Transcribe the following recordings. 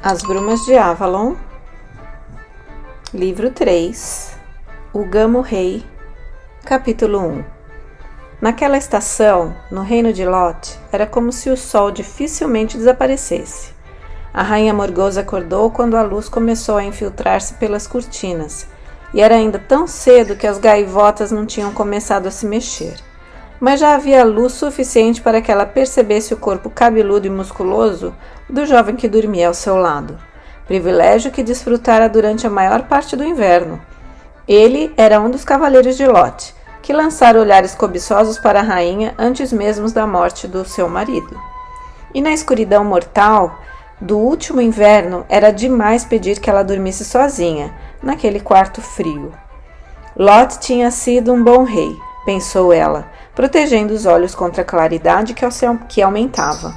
As Brumas de Avalon, Livro 3, O Gamo Rei, Capítulo 1. Naquela estação, no reino de Lot, era como se o sol dificilmente desaparecesse. A rainha Morgause acordou quando a luz começou a infiltrar-se pelas cortinas, e era ainda tão cedo que as gaivotas não tinham começado a se mexer. Mas já havia luz suficiente para que ela percebesse o corpo cabeludo e musculoso do jovem que dormia ao seu lado, privilégio que desfrutara durante a maior parte do inverno. Ele era um dos cavaleiros de Lot, que lançara olhares cobiçosos para a rainha antes mesmo da morte do seu marido. E na escuridão mortal do último inverno era demais pedir que ela dormisse sozinha, naquele quarto frio. Lot tinha sido um bom rei, pensou ela, protegendo os olhos contra a claridade que aumentava.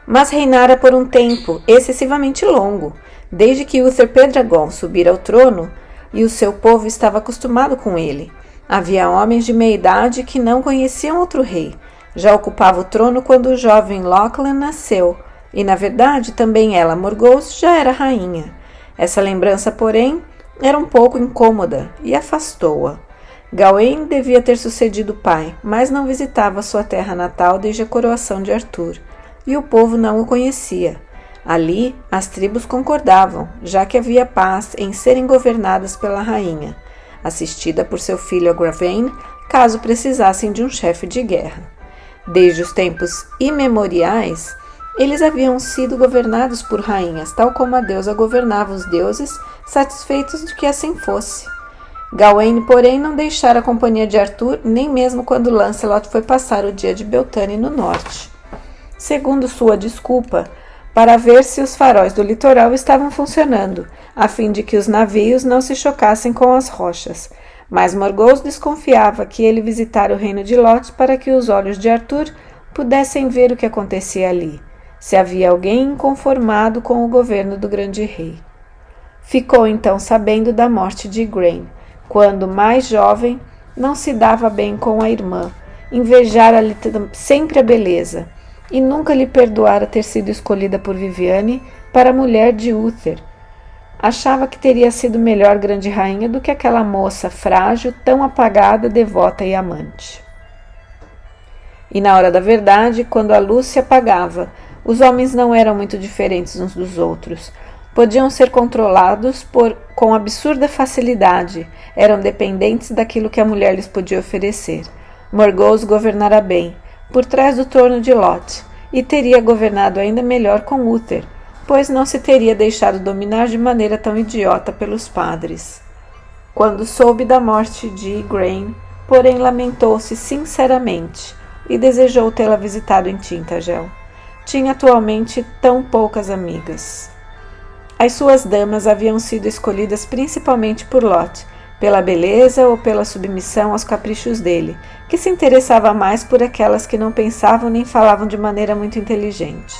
Mas reinara por um tempo excessivamente longo, desde que Uther Pendragon subira ao trono, e o seu povo estava acostumado com ele. Havia homens de meia idade que não conheciam outro rei. Já ocupava o trono quando o jovem Lachlan nasceu, e na verdade também ela, Morgause, já era rainha. Essa lembrança, porém, era um pouco incômoda e afastou-a. Gawain devia ter sucedido o pai, mas não visitava sua terra natal desde a coroação de Arthur, e o povo não o conhecia. Ali, as tribos concordavam, já que havia paz em serem governadas pela rainha, assistida por seu filho Agravain, caso precisassem de um chefe de guerra. Desde os tempos imemoriais, eles haviam sido governados por rainhas, tal como a deusa governava os deuses, satisfeitos de que assim fosse. Gawain, porém, não deixara a companhia de Arthur, nem mesmo quando Lancelot foi passar o dia de Beltane no norte. Segundo sua desculpa, para ver se os faróis do litoral estavam funcionando, a fim de que os navios não se chocassem com as rochas. Mas Morgause desconfiava que ele visitara o reino de Lot para que os olhos de Arthur pudessem ver o que acontecia ali, se havia alguém inconformado com o governo do grande rei. Ficou então sabendo da morte de Igraine, quando, mais jovem, não se dava bem com a irmã, invejara-lhe sempre a beleza, e nunca lhe perdoara ter sido escolhida por Viviane para a mulher de Uther. Achava que teria sido melhor grande rainha do que aquela moça frágil, tão apagada, devota e amante. E na hora da verdade, quando a luz se apagava, os homens não eram muito diferentes uns dos outros. Podiam ser controlados com absurda facilidade, eram dependentes daquilo que a mulher lhes podia oferecer. Morgause governara bem, por trás do trono de Lot, e teria governado ainda melhor com Uther, pois não se teria deixado dominar de maneira tão idiota pelos padres. Quando soube da morte de Igraine, porém lamentou-se sinceramente e desejou tê-la visitado em Tintagel. Tinha atualmente tão poucas amigas. As suas damas haviam sido escolhidas principalmente por Lot, pela beleza ou pela submissão aos caprichos dele, que se interessava mais por aquelas que não pensavam nem falavam de maneira muito inteligente.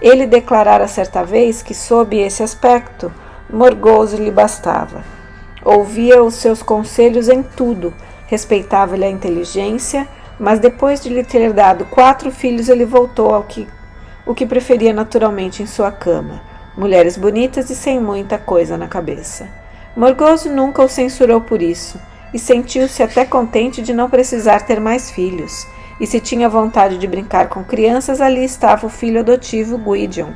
Ele declarara certa vez que, sob esse aspecto, Morgause lhe bastava. Ouvia os seus conselhos em tudo, respeitava-lhe a inteligência, mas depois de lhe ter dado 4 filhos, ele voltou ao que preferia naturalmente em sua cama, mulheres bonitas e sem muita coisa na cabeça. Morgause nunca o censurou por isso, e sentiu-se até contente de não precisar ter mais filhos, e se tinha vontade de brincar com crianças, ali estava o filho adotivo Gwydion,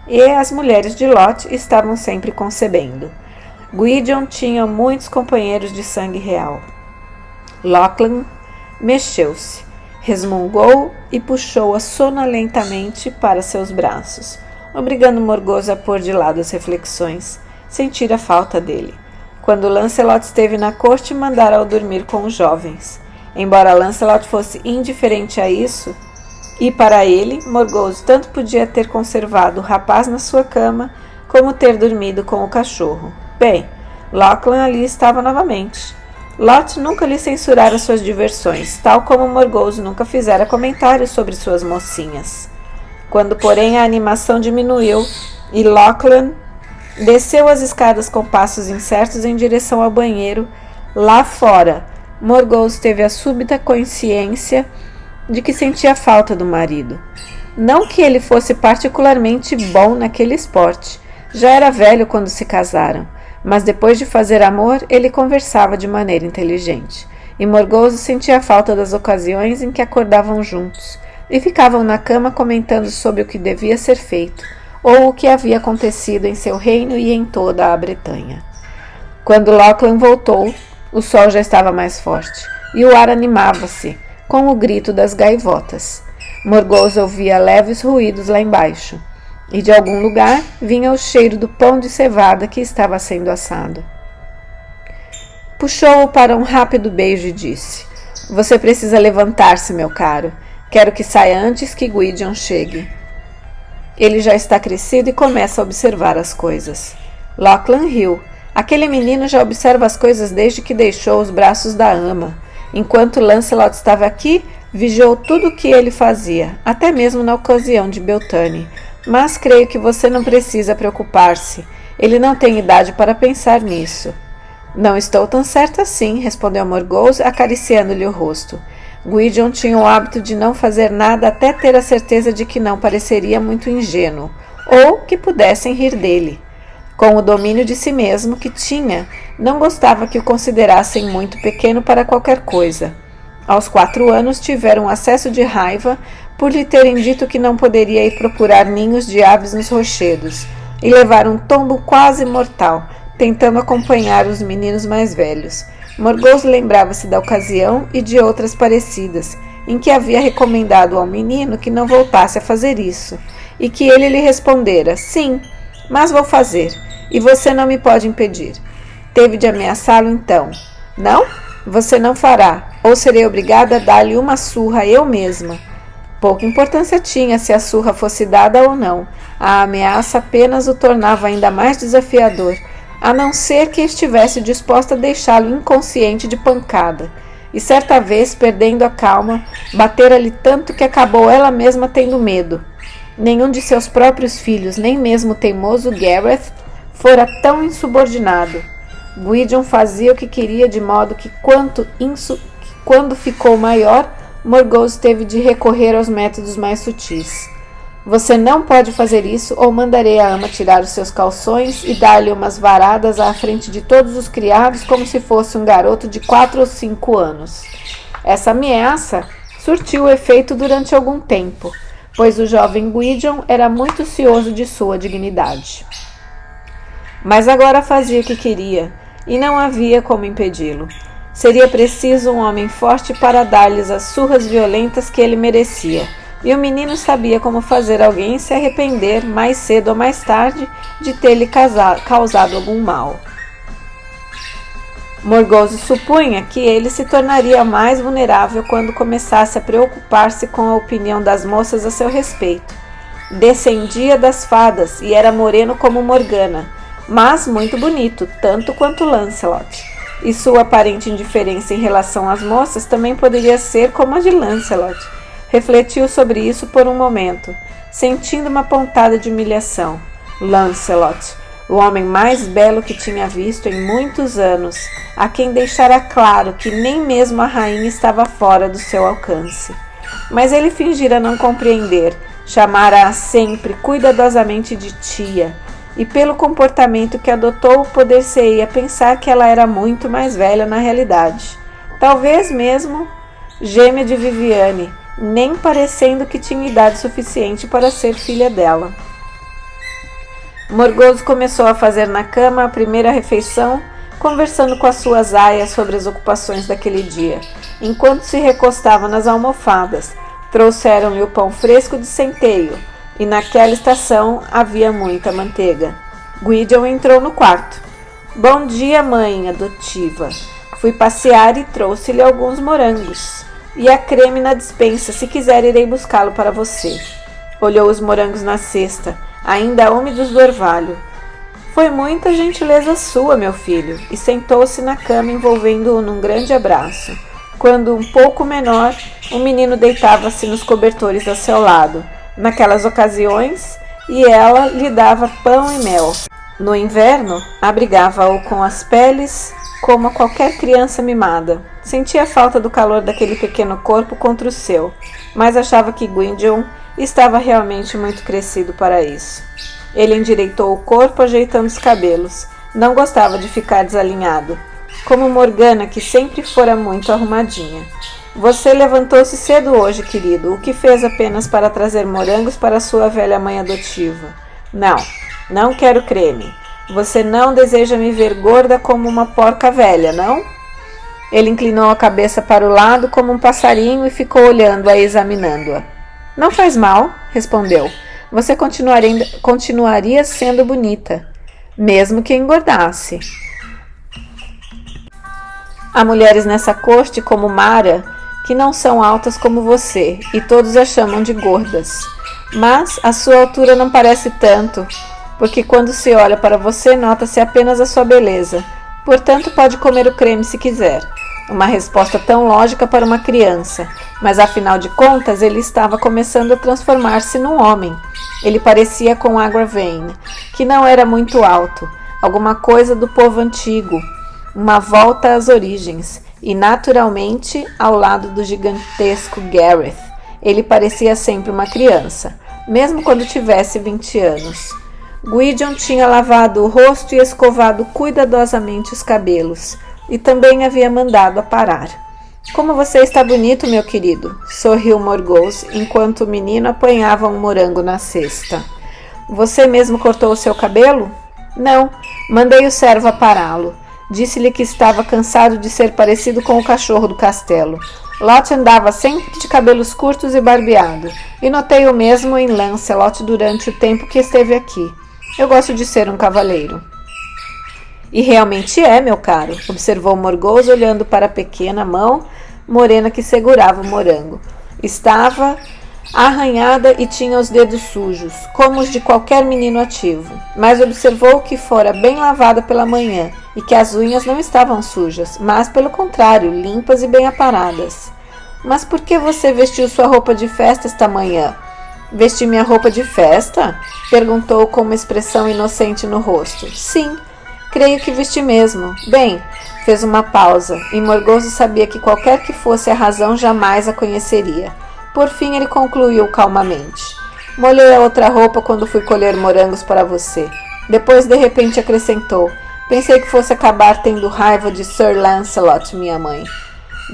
e as mulheres de Lot estavam sempre concebendo. Gwydion tinha muitos companheiros de sangue real. Lachlan mexeu-se, resmungou e puxou-a sonolentamente para seus braços, obrigando Morgause a pôr de lado as reflexões. Sentira a falta dele. Quando Lancelot esteve na corte, mandara-o dormir com os jovens. Embora Lancelot fosse indiferente a isso, e para ele, Morgause tanto podia ter conservado o rapaz na sua cama, como ter dormido com o cachorro. Bem, Lachlan ali estava novamente. Lot nunca lhe censurara suas diversões, tal como Morgause nunca fizera comentários sobre suas mocinhas. Quando, porém, a animação diminuiu e Lachlan desceu as escadas com passos incertos em direção ao banheiro, lá fora, Morgause teve a súbita consciência de que sentia falta do marido. Não que ele fosse particularmente bom naquele esporte. Já era velho quando se casaram, mas depois de fazer amor, ele conversava de maneira inteligente. E Morgause sentia falta das ocasiões em que acordavam juntos e ficavam na cama comentando sobre o que devia ser feito ou o que havia acontecido em seu reino e em toda a Bretanha. Quando Lachlan voltou, o sol já estava mais forte e o ar animava-se com o grito das gaivotas. Morgause ouvia leves ruídos lá embaixo e de algum lugar vinha o cheiro do pão de cevada que estava sendo assado. Puxou-o para um rápido beijo e disse: Você precisa levantar-se, meu caro. Quero que saia antes que Gwydion chegue. Ele já está crescido e começa a observar as coisas. Lachlan riu. Aquele menino já observa as coisas desde que deixou os braços da ama. Enquanto Lancelot estava aqui, vigiou tudo o que ele fazia, até mesmo na ocasião de Beltane. Mas creio que você não precisa preocupar-se. Ele não tem idade para pensar nisso. Não estou tão certa assim, respondeu Morgause, acariciando-lhe o rosto. Gwydion tinha o hábito de não fazer nada até ter a certeza de que não pareceria muito ingênuo, ou que pudessem rir dele. Com o domínio de si mesmo que tinha, não gostava que o considerassem muito pequeno para qualquer coisa. Aos 4 anos tivera um acesso de raiva por lhe terem dito que não poderia ir procurar ninhos de aves nos rochedos, e levar um tombo quase mortal, tentando acompanhar os meninos mais velhos. Morgause lembrava-se da ocasião e de outras parecidas, em que havia recomendado ao menino que não voltasse a fazer isso, e que ele lhe respondera: Sim, mas vou fazer, e você não me pode impedir. Teve de ameaçá-lo então. Não? Você não fará, ou serei obrigada a dar-lhe uma surra eu mesma. Pouca importância tinha se a surra fosse dada ou não. A ameaça apenas o tornava ainda mais desafiador, a não ser que estivesse disposta a deixá-lo inconsciente de pancada. E certa vez, perdendo a calma, batera-lhe tanto que acabou ela mesma tendo medo. Nenhum de seus próprios filhos, nem mesmo o teimoso Gareth, fora tão insubordinado. Gwydion fazia o que queria, de modo que quando ficou maior, Morgause teve de recorrer aos métodos mais sutis. Você não pode fazer isso, ou mandarei a ama tirar os seus calções e dar-lhe umas varadas à frente de todos os criados como se fosse um garoto de 4 ou 5 anos. Essa ameaça surtiu efeito durante algum tempo, pois o jovem Gwydion era muito cioso de sua dignidade. Mas agora fazia o que queria, e não havia como impedi-lo. Seria preciso um homem forte para dar-lhes as surras violentas que ele merecia, e o menino sabia como fazer alguém se arrepender mais cedo ou mais tarde de ter-lhe causado algum mal. Morgause supunha que ele se tornaria mais vulnerável quando começasse a preocupar-se com a opinião das moças a seu respeito. Descendia das fadas e era moreno como Morgana, mas muito bonito, tanto quanto Lancelot. E sua aparente indiferença em relação às moças também poderia ser como a de Lancelot. Refletiu sobre isso por um momento, sentindo uma pontada de humilhação. Lancelot, o homem mais belo que tinha visto em muitos anos, a quem deixara claro que nem mesmo a rainha estava fora do seu alcance. Mas ele fingira não compreender, chamara-a sempre cuidadosamente de tia, e pelo comportamento que adotou, poder-se-ia pensar que ela era muito mais velha na realidade. Talvez mesmo gêmea de Viviane, nem parecendo que tinha idade suficiente para ser filha dela. Morgause começou a fazer na cama a primeira refeição, conversando com as suas aias sobre as ocupações daquele dia. Enquanto se recostava nas almofadas, trouxeram-lhe o pão fresco de centeio, e naquela estação havia muita manteiga. Gwydion entrou no quarto. Bom dia, mãe adotiva. Fui passear e trouxe-lhe alguns morangos. E a creme na despensa, se quiser irei buscá-lo para você. Olhou os morangos na cesta, ainda úmidos do orvalho. Foi muita gentileza sua, meu filho, e sentou-se na cama envolvendo-o num grande abraço. Quando um pouco menor, o menino deitava-se nos cobertores a seu lado, naquelas ocasiões, e ela lhe dava pão e mel. No inverno, abrigava-o com as peles, como a qualquer criança mimada. Sentia a falta do calor daquele pequeno corpo contra o seu, mas achava que Gwydion Estava realmente muito crescido para isso. Ele endireitou o corpo, ajeitando os cabelos. Não gostava de ficar desalinhado, como Morgana, que sempre fora muito arrumadinha. Você levantou-se cedo hoje, querido, o que fez apenas para trazer morangos para sua velha mãe adotiva. Não quero creme. Você não deseja me ver gorda como uma porca velha, não? Ele inclinou a cabeça para o lado como um passarinho e ficou olhando-a e examinando-a. Não faz mal, respondeu. Você continuaria sendo bonita, mesmo que engordasse. Há mulheres nessa corte como Mara, que não são altas como você, e todos a chamam de gordas. Mas a sua altura não parece tanto, porque quando se olha para você, nota-se apenas a sua beleza. Portanto, pode comer o creme se quiser. Uma resposta tão lógica para uma criança, mas afinal de contas ele estava começando a transformar-se num homem. Ele parecia com Agravain, que não era muito alto, alguma coisa do povo antigo, uma volta às origens, e naturalmente ao lado do gigantesco Gareth. Ele parecia sempre uma criança, mesmo quando tivesse 20 anos. Gwydion tinha lavado o rosto e escovado cuidadosamente os cabelos, e também havia mandado aparar. Como você está bonito, meu querido, sorriu Morgause, enquanto o menino apanhava um morango na cesta. Você mesmo cortou o seu cabelo? Não, mandei o servo apará-lo. Disse-lhe que estava cansado de ser parecido com o cachorro do castelo. Lot andava sempre de cabelos curtos e barbeado, e notei o mesmo em Lancelot durante o tempo que esteve aqui. Eu gosto de ser um cavaleiro. E realmente é, meu caro, observou Morgause olhando para a pequena mão morena que segurava o morango. Estava arranhada e tinha os dedos sujos, como os de qualquer menino ativo, mas observou que fora bem lavada pela manhã e que as unhas não estavam sujas, mas, pelo contrário, limpas e bem aparadas. Mas por que você vestiu sua roupa de festa esta manhã? Vesti minha roupa de festa? Perguntou com uma expressão inocente no rosto. Sim, creio que vesti mesmo. Bem, fez uma pausa, e Morgause sabia que qualquer que fosse a razão jamais a conheceria. Por fim, ele concluiu calmamente. Molhei a outra roupa quando fui colher morangos para você. Depois, de repente, acrescentou. Pensei que fosse acabar tendo raiva de Sir Lancelot, minha mãe.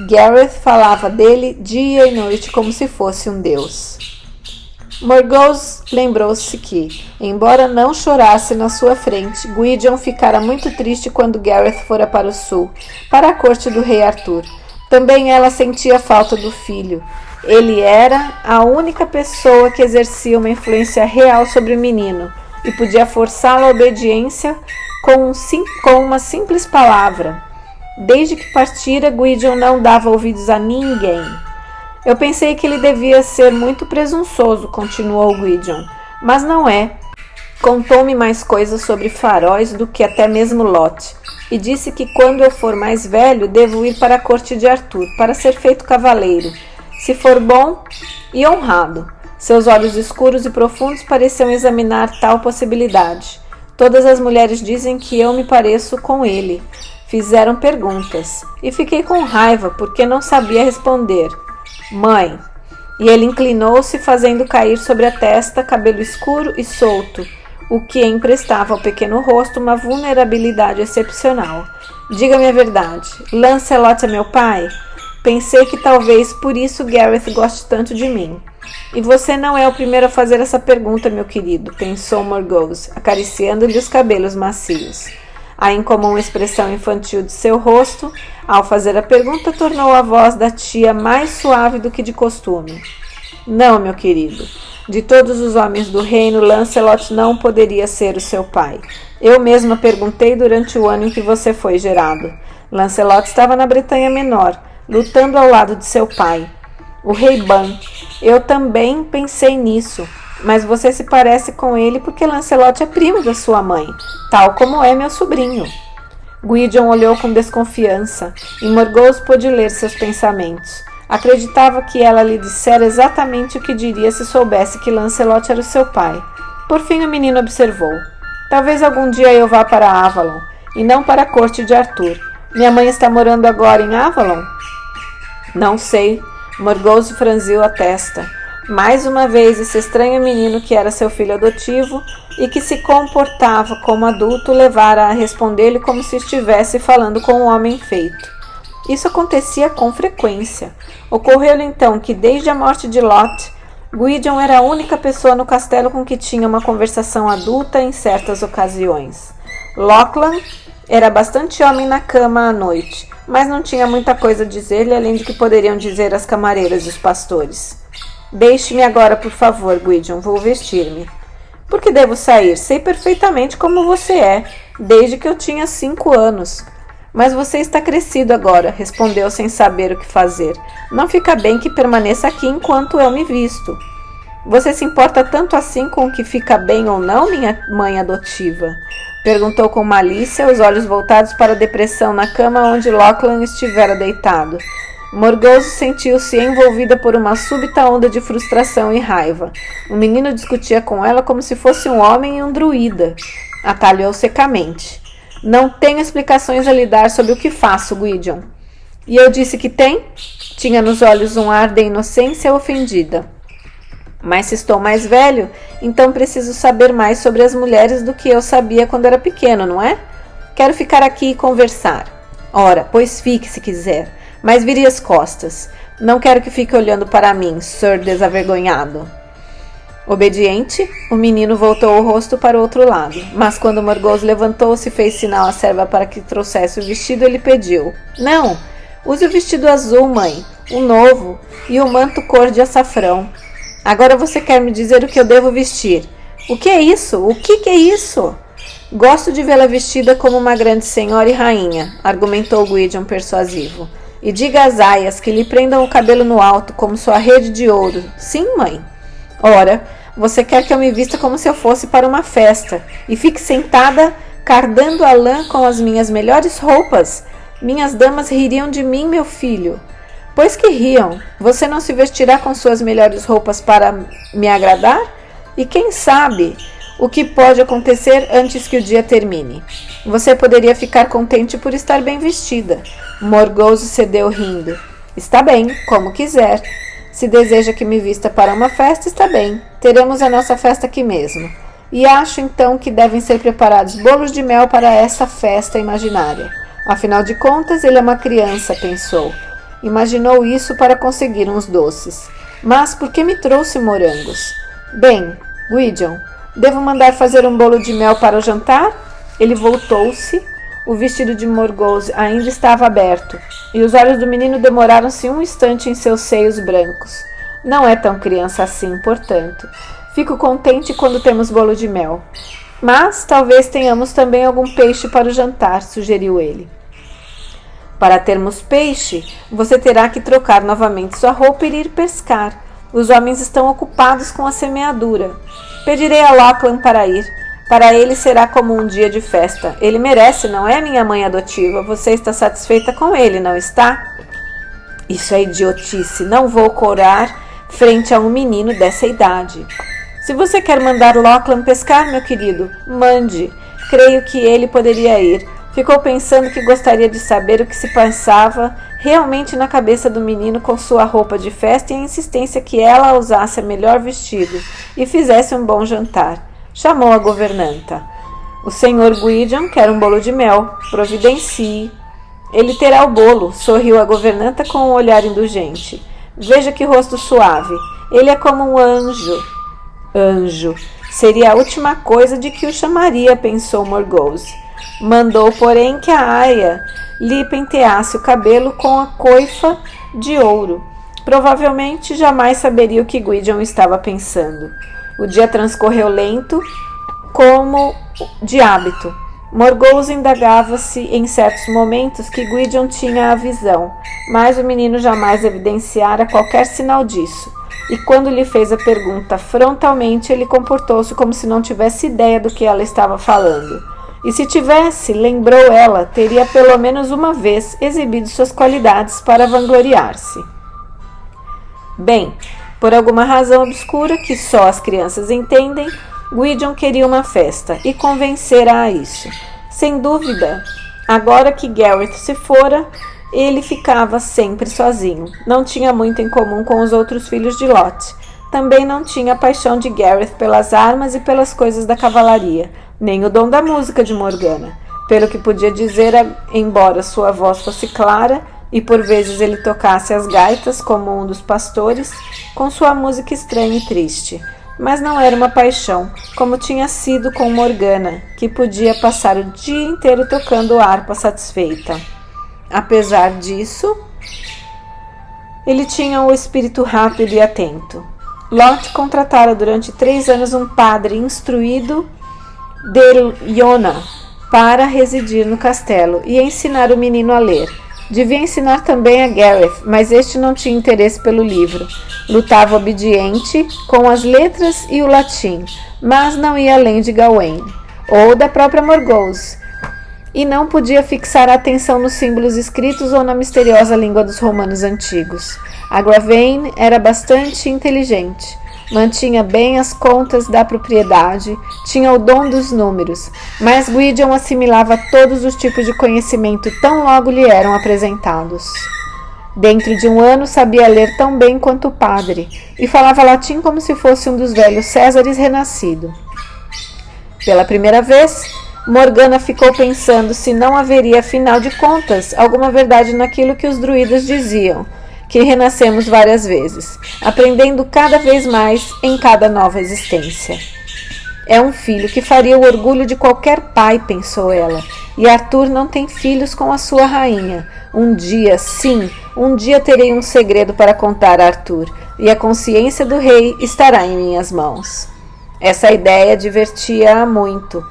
Gareth falava dele dia e noite como se fosse um deus. Morgause lembrou-se que, embora não chorasse na sua frente, Gwydion ficara muito triste quando Gareth fora para o sul, para a corte do rei Arthur. Também ela sentia falta do filho. Ele era a única pessoa que exercia uma influência real sobre o menino e podia forçá-lo à obediência com uma simples palavra. Desde que partira, Gwydion não dava ouvidos a ninguém. Eu pensei que ele devia ser muito presunçoso, continuou Gwydion, mas não é. Contou-me mais coisas sobre faróis do que até mesmo Lot, e disse que quando eu for mais velho devo ir para a corte de Arthur, para ser feito cavaleiro, se for bom e honrado. Seus olhos escuros e profundos pareciam examinar tal possibilidade. Todas as mulheres dizem que eu me pareço com ele. Fizeram perguntas, e fiquei com raiva porque não sabia responder. Mãe. E ele inclinou-se, fazendo cair sobre a testa cabelo escuro e solto, o que emprestava ao pequeno rosto uma vulnerabilidade excepcional. Diga-me a verdade. Lancelot é meu pai? Pensei que talvez por isso Gareth goste tanto de mim. E você não é o primeiro a fazer essa pergunta, meu querido, pensou Morgause, acariciando-lhe os cabelos macios. A incomum expressão infantil de seu rosto, ao fazer a pergunta, tornou a voz da tia mais suave do que de costume. Não, meu querido. De todos os homens do reino, Lancelot não poderia ser o seu pai. Eu mesma perguntei durante o ano em que você foi gerado. Lancelot estava na Bretanha Menor, lutando ao lado de seu pai, o rei Ban. Eu também pensei nisso. Mas você se parece com ele porque Lancelot é primo da sua mãe, tal como é meu sobrinho. Gwydion olhou com desconfiança, e Morgause pôde ler seus pensamentos. Acreditava que ela lhe dissera exatamente o que diria se soubesse que Lancelot era o seu pai. Por fim o menino observou. Talvez algum dia eu vá para Avalon, e não para a corte de Arthur. Minha mãe está morando agora em Avalon? Não sei. Morgause franziu a testa. Mais uma vez, esse estranho menino que era seu filho adotivo e que se comportava como adulto levara a responder-lhe como se estivesse falando com um homem feito. Isso acontecia com frequência. Ocorreu-lhe então que, desde a morte de Lot, Gwydion era a única pessoa no castelo com que tinha uma conversação adulta em certas ocasiões. Lachlan era bastante homem na cama à noite, mas não tinha muita coisa a dizer-lhe além de que poderiam dizer as camareiras e os pastores. Deixe-me agora, por favor, Gwydion, vou vestir-me. Por que devo sair? Sei perfeitamente como você é, desde que eu tinha 5 anos. Mas você está crescido agora, respondeu sem saber o que fazer. Não fica bem que permaneça aqui enquanto eu me visto. Você se importa tanto assim com o que fica bem ou não, minha mãe adotiva? Perguntou com malícia, os olhos voltados para a depressão na cama onde Lachlan estivera deitado. Morgause sentiu-se envolvida por uma súbita onda de frustração e raiva. O menino discutia com ela como se fosse um homem e um druida. Atalhou secamente. Não tenho explicações a lhe dar sobre o que faço, Gwydion. E eu disse que tem? Tinha nos olhos um ar de inocência ofendida. Mas se estou mais velho, então preciso saber mais sobre as mulheres do que eu sabia quando era pequeno, não é? Quero ficar aqui e conversar. Ora, pois fique se quiser. Mas vire as costas. Não quero que fique olhando para mim, Sr. desavergonhado. Obediente, o menino voltou o rosto para o outro lado. Mas quando Morgause levantou-se e fez sinal à serva para que trouxesse o vestido, ele pediu. Não, use o vestido azul, mãe, o novo, e o manto cor de açafrão. Agora você quer me dizer o que eu devo vestir. O que é isso? O que é isso? Gosto de vê-la vestida como uma grande senhora e rainha, argumentou Gwydion persuasivo. E diga às aias que lhe prendam o cabelo no alto, como sua rede de ouro. Sim, mãe. Ora, você quer que eu me vista como se eu fosse para uma festa, e fique sentada, cardando a lã com as minhas melhores roupas? Minhas damas ririam de mim, meu filho. Pois que riam. Você não se vestirá com suas melhores roupas para me agradar? E quem sabe o que pode acontecer antes que o dia termine? Você poderia ficar contente por estar bem vestida. Morgause cedeu rindo. Está bem, como quiser. Se deseja que me vista para uma festa, está bem. Teremos a nossa festa aqui mesmo. E acho então que devem ser preparados bolos de mel para essa festa imaginária. Afinal de contas, ele é uma criança, pensou. Imaginou isso para conseguir uns doces. Mas por que me trouxe morangos? Bem, Gwydion, devo mandar fazer um bolo de mel para o jantar? Ele voltou-se. O vestido de Morgause ainda estava aberto, e os olhos do menino demoraram-se um instante em seus seios brancos. Não é tão criança assim, portanto. Fico contente quando temos bolo de mel. Mas talvez tenhamos também algum peixe para o jantar, sugeriu ele. Para termos peixe, você terá que trocar novamente sua roupa e ir pescar. Os homens estão ocupados com a semeadura. Pedirei a Lachlan para ir. Para ele será como um dia de festa. Ele merece, não é, minha mãe adotiva? Você está satisfeita com ele, não está? Isso é idiotice. Não vou corar frente a um menino dessa idade. Se você quer mandar Lachlan pescar, meu querido, mande. Creio que ele poderia ir. Ficou pensando que gostaria de saber o que se passava realmente na cabeça do menino com sua roupa de festa e a insistência que ela usasse o melhor vestido e fizesse um bom jantar. Chamou a governanta. O senhor Gwydion quer um bolo de mel. Providencie. Ele terá o bolo, sorriu a governanta com um olhar indulgente. Veja que rosto suave. Ele é como um anjo. Anjo. Seria a última coisa de que o chamaria, pensou Morgause. Mandou, porém, que a aia lhe penteasse o cabelo com a coifa de ouro. Provavelmente jamais saberia o que Gwydion estava pensando. O dia transcorreu lento, como de hábito. Morgause indagava-se em certos momentos que Gwydion tinha a visão, mas o menino jamais evidenciara qualquer sinal disso. E quando lhe fez a pergunta frontalmente, ele comportou-se como se não tivesse ideia do que ela estava falando. E se tivesse, lembrou ela, teria pelo menos uma vez exibido suas qualidades para vangloriar-se. Bem, por alguma razão obscura que só as crianças entendem, Gwydion queria uma festa e convencera a isso. Sem dúvida, agora que Gareth se fora, ele ficava sempre sozinho. Não tinha muito em comum com os outros filhos de Lot. também não tinha a paixão de Gareth pelas armas e pelas coisas da cavalaria, nem o dom da música de Morgana. Pelo que podia dizer, embora sua voz fosse clara e por vezes ele tocasse as gaitas como um dos pastores, com sua música estranha e triste. Mas não era uma paixão, como tinha sido com Morgana, que podia passar o dia inteiro tocando harpa satisfeita. Apesar disso, ele tinha o espírito rápido e atento. Lot contratara durante 3 anos um padre instruído de Iona para residir no castelo e ensinar o menino a ler. Devia ensinar também a Gareth, mas este não tinha interesse pelo livro. Lutava obediente com as letras e o latim, mas não ia além de Gawain, ou da própria Morgause, e não podia fixar a atenção nos símbolos escritos ou na misteriosa língua dos romanos antigos. Agravain era bastante inteligente, mantinha bem as contas da propriedade, tinha o dom dos números, mas Gwydion assimilava todos os tipos de conhecimento tão logo lhe eram apresentados. Dentro de 1 ano sabia ler tão bem quanto o padre, e falava latim como se fosse um dos velhos Césares renascido. Pela primeira vez, Morgana ficou pensando se não haveria, afinal de contas, alguma verdade naquilo que os druidas diziam, que renascemos várias vezes, aprendendo cada vez mais em cada nova existência. É um filho que faria o orgulho de qualquer pai, pensou ela, e Arthur não tem filhos com a sua rainha. Um dia, sim, um dia terei um segredo para contar a Arthur, e a consciência do rei estará em minhas mãos. Essa ideia divertia-a muito.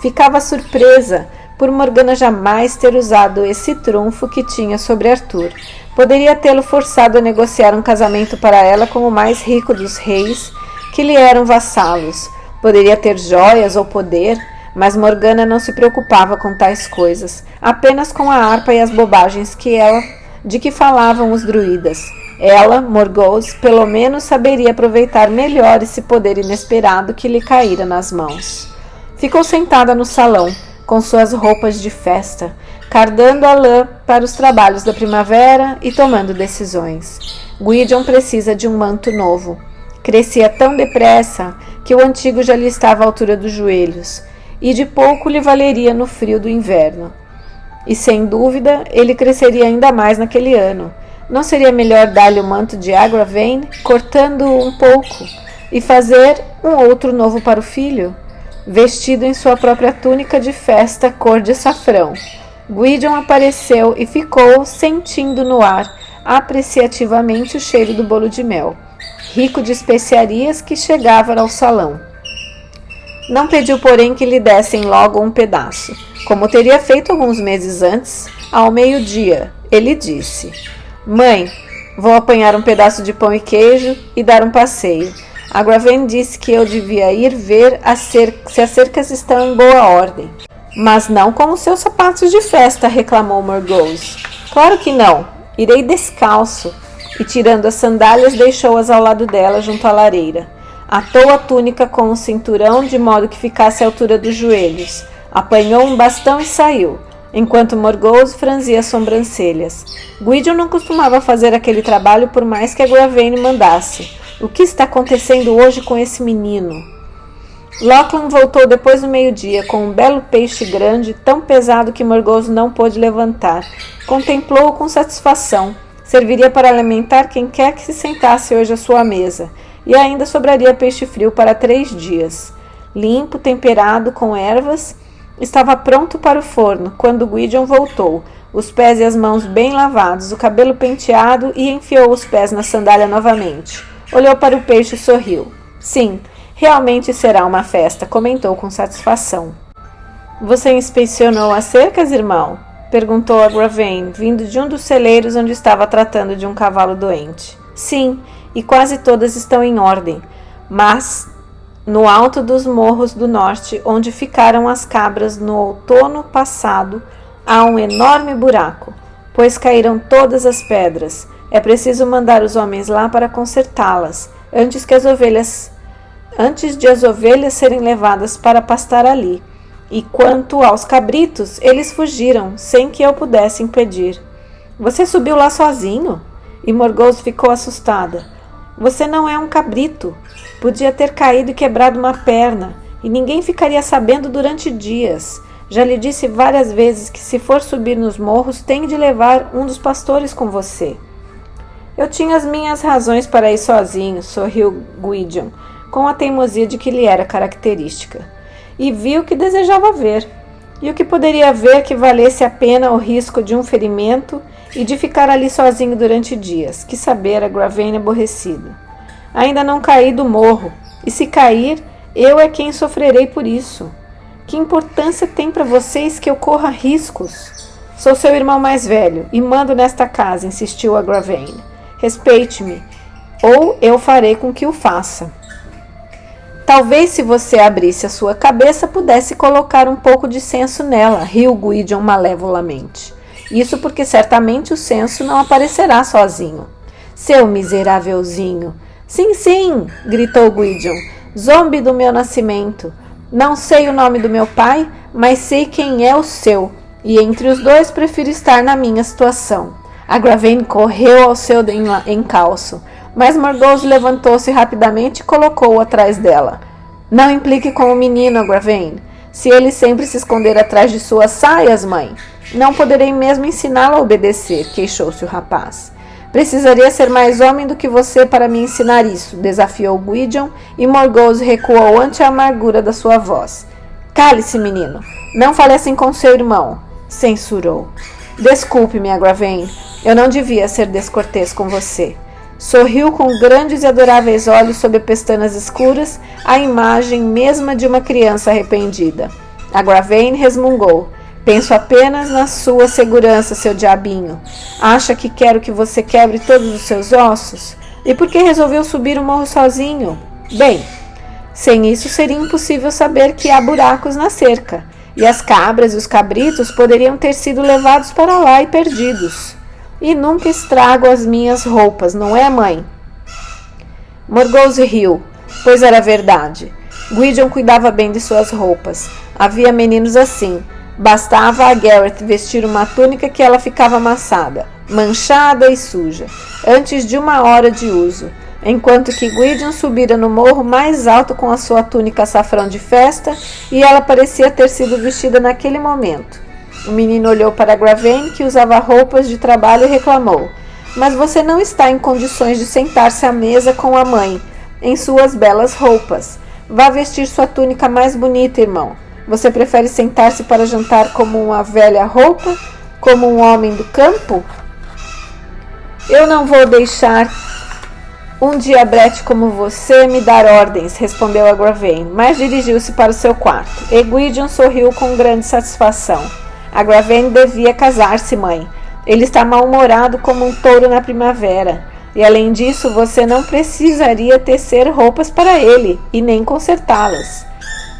Ficava surpresa por Morgana jamais ter usado esse trunfo que tinha sobre Arthur. Poderia tê-lo forçado a negociar um casamento para ela com o mais rico dos reis que lhe eram vassalos. Poderia ter joias ou poder, mas Morgana não se preocupava com tais coisas, apenas com a harpa e as bobagens de que falavam os druidas. Ela, Morgause, pelo menos saberia aproveitar melhor esse poder inesperado que lhe caíra nas mãos. Ficou sentada no salão, com suas roupas de festa, cardando a lã para os trabalhos da primavera e tomando decisões. Gwydion precisa de um manto novo. Crescia tão depressa que o antigo já lhe estava à altura dos joelhos, e de pouco lhe valeria no frio do inverno. E sem dúvida ele cresceria ainda mais naquele ano. Não seria melhor dar-lhe o manto de Agravain, cortando-o um pouco, e fazer um outro novo para o filho? Vestido em sua própria túnica de festa cor de açafrão, Gwydion apareceu e ficou sentindo no ar apreciativamente o cheiro do bolo de mel, rico de especiarias, que chegava ao salão. Não pediu, porém, que lhe dessem logo um pedaço, como teria feito alguns meses antes. Ao meio-dia, ele disse: "Mãe, vou apanhar um pedaço de pão e queijo e dar um passeio. Agravain disse que eu devia ir ver se as cercas estão em boa ordem." "Mas não com os seus sapatos de festa", reclamou Morgause. "Claro que não. Irei descalço." E tirando as sandálias, deixou-as ao lado dela, junto à lareira. Atou a túnica com um cinturão, de modo que ficasse à altura dos joelhos. Apanhou um bastão e saiu, enquanto Morgause franzia as sobrancelhas. Gwydion não costumava fazer aquele trabalho por mais que Agravain mandasse. O que está acontecendo hoje com esse menino? Lachlan voltou depois do meio-dia com um belo peixe grande, tão pesado que Morgause não pôde levantar. Contemplou-o com satisfação. Serviria para alimentar quem quer que se sentasse hoje à sua mesa, e ainda sobraria peixe frio para 3 dias. Limpo, temperado com ervas, estava pronto para o forno quando Gwydion voltou, os pés e as mãos bem lavados, o cabelo penteado, e enfiou os pés na sandália novamente. Olhou para o peixe e sorriu. "Sim, realmente será uma festa", comentou com satisfação. "Você inspecionou as cercas, irmão?" perguntou Agravain, vindo de um dos celeiros onde estava tratando de um cavalo doente. "Sim, e quase todas estão em ordem, mas no alto dos morros do norte, onde ficaram as cabras no outono passado, há um enorme buraco, pois caíram todas as pedras. É preciso mandar os homens lá para consertá-las, antes de as ovelhas serem levadas para pastar ali. E quanto aos cabritos, eles fugiram, sem que eu pudesse impedir." "Você subiu lá sozinho?" E Morgause ficou assustada. Você não é um cabrito. Podia ter caído e quebrado uma perna, e ninguém ficaria sabendo durante dias. Já lhe disse várias vezes que se for subir nos morros, tem de levar um dos pastores com você. Eu tinha as minhas razões para ir sozinho, sorriu Gwydion, com a teimosia de que lhe era característica. E vi o que desejava ver, e o que poderia ver que valesse a pena o risco de um ferimento e de ficar ali sozinho durante dias, que saber a Gravane aborrecido. Ainda não caí do morro, e se cair, eu é quem sofrerei por isso. Que importância tem para vocês que eu corra riscos? Sou seu irmão mais velho, e mando nesta casa, insistiu a Gravane. Respeite-me, ou eu farei com que o faça. Talvez se você abrisse a sua cabeça, pudesse colocar um pouco de senso nela, riu Gwydion malevolamente. Isso porque certamente o senso não aparecerá sozinho. Seu miserávelzinho! Sim, sim! Gritou Gwydion. Zombe do meu nascimento! Não sei o nome do meu pai, mas sei quem é o seu, e entre os dois prefiro estar na minha situação. A Gravane correu ao seu encalço, mas Morgause levantou-se rapidamente e colocou-o atrás dela. Não implique com o menino, Gravane. Se ele sempre se esconder atrás de suas saias, mãe, não poderei mesmo ensiná-lo a obedecer, queixou-se o rapaz. Precisaria ser mais homem do que você para me ensinar isso, desafiou Gwydion, e Morgause recuou ante a amargura da sua voz. Cale-se, menino. Não fale assim com seu irmão, censurou. Desculpe-me, Gravane. Eu não devia ser descortês com você. Sorriu com grandes e adoráveis olhos sob pestanas escuras, a imagem mesma de uma criança arrependida. A Gravane resmungou. Penso apenas na sua segurança, seu diabinho. Acha que quero que você quebre todos os seus ossos? E por que resolveu subir o morro sozinho? Bem, sem isso seria impossível saber que há buracos na cerca, e as cabras e os cabritos poderiam ter sido levados para lá e perdidos. E nunca estrago as minhas roupas, não é, mãe? Morgause riu, pois era verdade. Gwydion cuidava bem de suas roupas. Havia meninos assim. Bastava a Gareth vestir uma túnica que ela ficava amassada, manchada e suja, antes de 1 hora de uso, enquanto que Gwydion subira no morro mais alto com a sua túnica açafrão de festa, e ela parecia ter sido vestida naquele momento. O menino olhou para Gravane, que usava roupas de trabalho, e reclamou. Mas você não está em condições de sentar-se à mesa com a mãe, em suas belas roupas. Vá vestir sua túnica mais bonita, irmão. Você prefere sentar-se para jantar como uma velha roupa? Como um homem do campo? Eu não vou deixar um diabrete como você me dar ordens, respondeu a Gravane, mas dirigiu-se para o seu quarto. E Gwydion sorriu com grande satisfação. A Gravane devia casar-se, mãe. Ele está mal-humorado como um touro na primavera. E além disso, você não precisaria tecer roupas para ele, e nem consertá-las.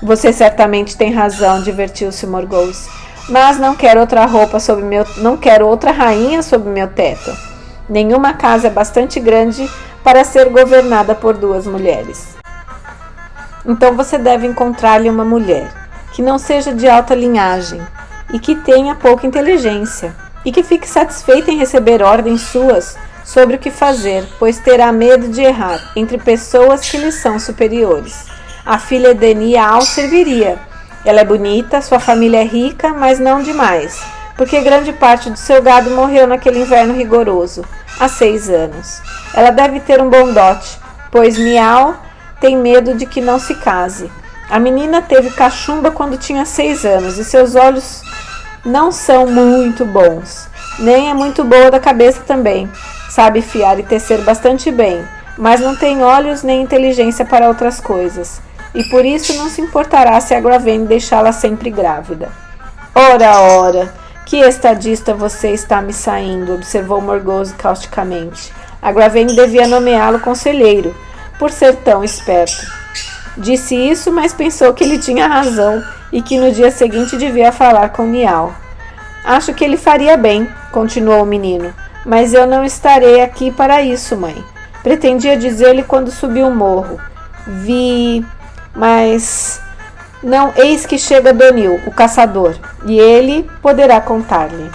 Você certamente tem razão, divertiu-se Morgause. Mas não quero outra rainha sob meu teto. Nenhuma casa é bastante grande para ser governada por 2 mulheres. Então você deve encontrar-lhe uma mulher que não seja de alta linhagem e que tenha pouca inteligência, e que fique satisfeita em receber ordens suas sobre o que fazer, pois terá medo de errar entre pessoas que lhe são superiores. A filha de Niall serviria. Ela é bonita, sua família é rica, mas não demais, porque grande parte do seu gado morreu naquele inverno rigoroso, há 6 anos. Ela deve ter um bom dote, pois Niall tem medo de que não se case. A menina teve cachumba quando tinha 6 anos, e seus olhos não são muito bons. Nem é muito boa da cabeça também. Sabe fiar e tecer bastante bem, mas não tem olhos nem inteligência para outras coisas. E por isso não se importará se a Gravane deixá-la sempre grávida. Ora, ora, que estadista você está me saindo, observou Morgause causticamente. A Gravane devia nomeá-lo conselheiro, por ser tão esperto. Disse isso, mas pensou que ele tinha razão e que no dia seguinte devia falar com Niall. Acho que ele faria bem, continuou o menino, mas eu não estarei aqui para isso, mãe. Pretendia dizer-lhe quando subiu o morro. Mas não, eis que chega Donil, o caçador, e ele poderá contar-lhe.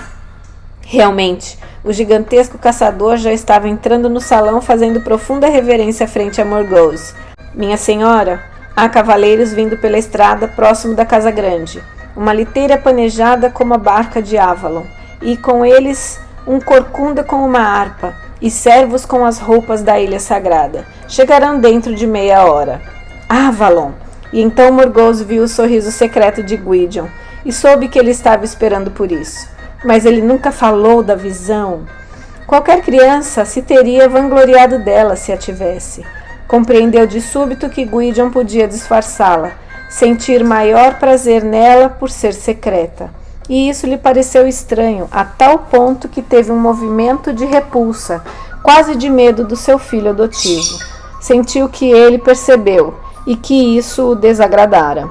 Realmente, O gigantesco caçador já estava entrando no salão fazendo profunda reverência frente a Morgause. Minha senhora, há cavaleiros vindo pela estrada próximo da casa grande. Uma liteira panejada como a barca de Avalon, e com eles um corcunda com uma harpa, e servos com as roupas da ilha sagrada. Chegarão dentro de meia hora. Avalon! E então Morgause viu o sorriso secreto de Gwydion, e soube que ele estava esperando por isso. Mas ele nunca falou da visão. Qualquer criança se teria vangloriado dela se a tivesse. Compreendeu de súbito que Gwydion podia disfarçá-la, sentir maior prazer nela por ser secreta. E isso lhe pareceu estranho, a tal ponto que teve um movimento de repulsa, quase de medo do seu filho adotivo. Sentiu que ele percebeu e que isso o desagradara.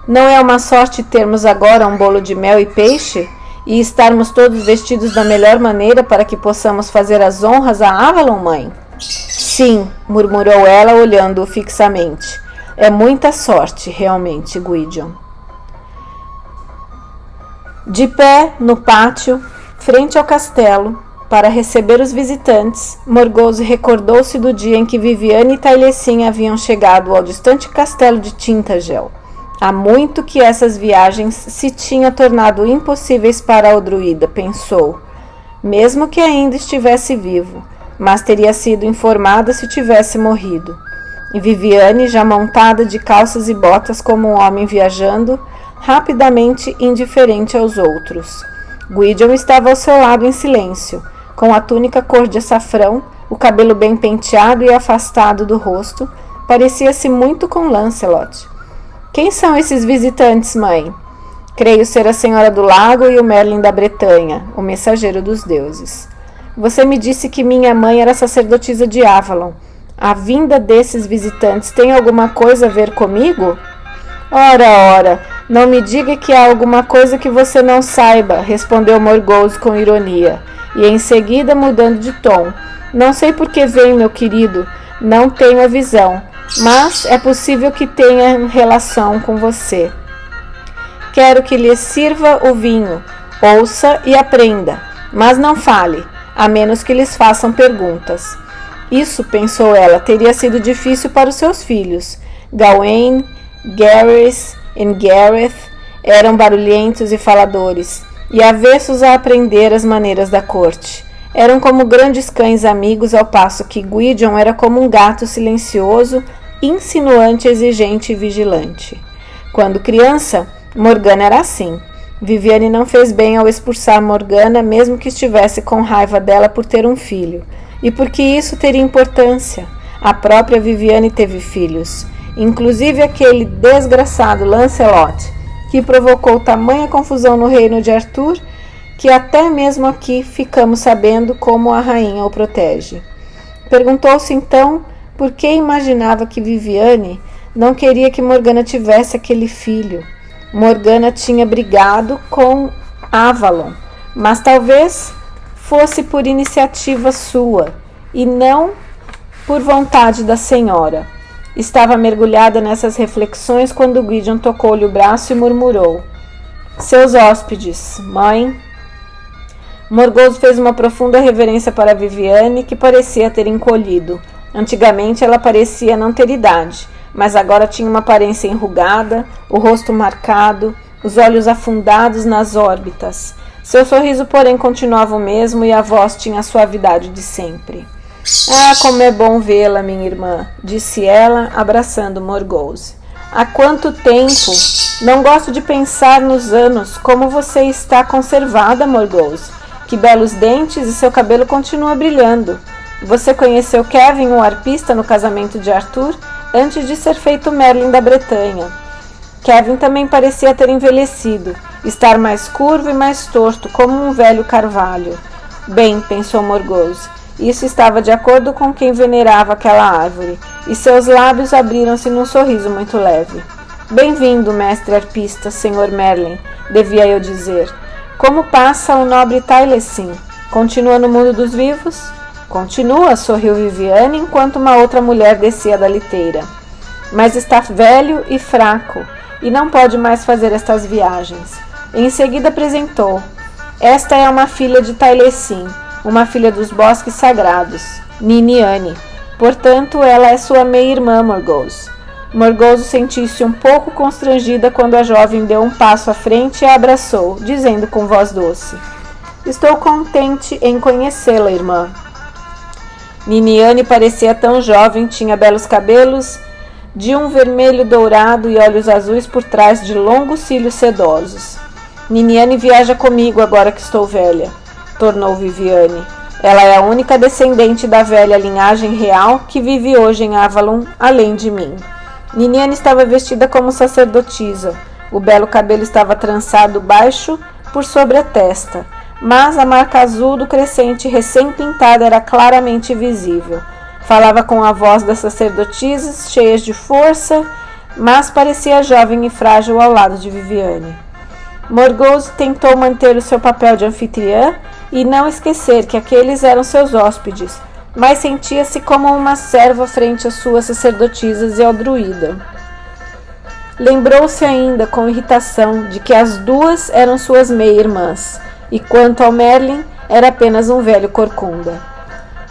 Não é uma sorte termos agora um bolo de mel e peixe e estarmos todos vestidos da melhor maneira para que possamos fazer as honras a Avalon, mãe? Sim, murmurou ela olhando-o fixamente. É muita sorte, realmente, Gwydion. De pé, no pátio, frente ao castelo, para receber os visitantes, Morgause recordou-se do dia em que Viviane e Taliesin haviam chegado ao distante castelo de Tintagel. Há muito que essas viagens se tinham tornado impossíveis para o druida, pensou, mesmo que ainda estivesse vivo, mas teria sido informada se tivesse morrido. E Viviane, já montada de calças e botas como um homem viajando, rapidamente indiferente aos outros. Gwydion estava ao seu lado em silêncio, com a túnica cor de açafrão, o cabelo bem penteado e afastado do rosto, parecia-se muito com Lancelot. Quem são esses visitantes, mãe? Creio ser a Senhora do Lago e o Merlin da Bretanha, o mensageiro dos deuses. Você me disse que minha mãe era sacerdotisa de Avalon. A vinda desses visitantes tem alguma coisa a ver comigo? Ora, não me diga que há alguma coisa que você não saiba, respondeu Morgause com ironia, e em seguida mudando de tom. Não sei por que vem, meu querido, não tenho a visão, mas é possível que tenha relação com você. Quero que lhe sirva o vinho, ouça e aprenda, mas não fale, a menos que lhes façam perguntas. Isso, pensou ela, teria sido difícil para os seus filhos. Gawain, Gareth e Gareth eram barulhentos e faladores, e avessos a aprender as maneiras da corte. Eram como grandes cães amigos, ao passo que Gwydion era como um gato silencioso, insinuante, exigente e vigilante. Quando criança, Morgana era assim. Viviane não fez bem ao expulsar Morgana, mesmo que estivesse com raiva dela por ter um filho. E porque isso teria importância. A própria Viviane teve filhos, inclusive aquele desgraçado Lancelot, que provocou tamanha confusão no reino de Arthur, que até mesmo aqui ficamos sabendo como a rainha o protege. Perguntou-se então por que imaginava que Viviane não queria que Morgana tivesse aquele filho. Morgana tinha brigado com Avalon, mas talvez fosse por iniciativa sua e não por vontade da senhora. Estava mergulhada nessas reflexões quando Gwydion tocou-lhe o braço e murmurou: seus hóspedes, mãe. Morgause fez uma profunda reverência para Viviane, que parecia ter encolhido. Antigamente ela parecia não ter idade, mas agora tinha uma aparência enrugada, o rosto marcado, os olhos afundados nas órbitas. Seu sorriso, porém, continuava o mesmo e a voz tinha a suavidade de sempre. Ah, como é bom vê-la, minha irmã, disse ela, abraçando Morgause. Há quanto tempo! Não gosto de pensar nos anos. Como você está conservada, Morgause. Que belos dentes e seu cabelo continua brilhando. Você conheceu Kevin, o arpista, no casamento de Arthur, antes de ser feito Merlin da Bretanha. Kevin também parecia ter envelhecido, estar mais curvo e mais torto, como um velho carvalho. Bem, pensou Morgause, isso estava de acordo com quem venerava aquela árvore, e seus lábios abriram-se num sorriso muito leve. Bem-vindo, mestre arpista, senhor Merlin, devia eu dizer. Como passa o nobre Taliesin? Continua no mundo dos vivos? Continua, sorriu Viviane, enquanto uma outra mulher descia da liteira. Mas está velho e fraco, e não pode mais fazer estas viagens. Em seguida apresentou: Esta é uma filha de Tailecim, uma filha dos bosques sagrados, Niniane. Portanto, ela é sua meia-irmã, Morgause. Morgause sentiu-se um pouco constrangida quando a jovem deu um passo à frente e a abraçou, dizendo com voz doce: Estou contente em conhecê-la, irmã. Niniane parecia tão jovem, tinha belos cabelos de um vermelho dourado e olhos azuis por trás de longos cílios sedosos. Niniane viaja comigo agora que estou velha, tornou Viviane. Ela é a única descendente da velha linhagem real que vive hoje em Avalon, além de mim. Niniane estava vestida como sacerdotisa. O belo cabelo estava trançado baixo por sobre a testa, mas a marca azul do crescente recém-pintada era claramente visível. Falava com a voz das sacerdotisas, cheias de força, mas parecia jovem e frágil ao lado de Viviane. Morgause tentou manter o seu papel de anfitriã e não esquecer que aqueles eram seus hóspedes, mas sentia-se como uma serva frente às suas sacerdotisas e ao druida. Lembrou-se ainda com irritação de que as duas eram suas meia-irmãs, e quanto ao Merlin, era apenas um velho corcunda.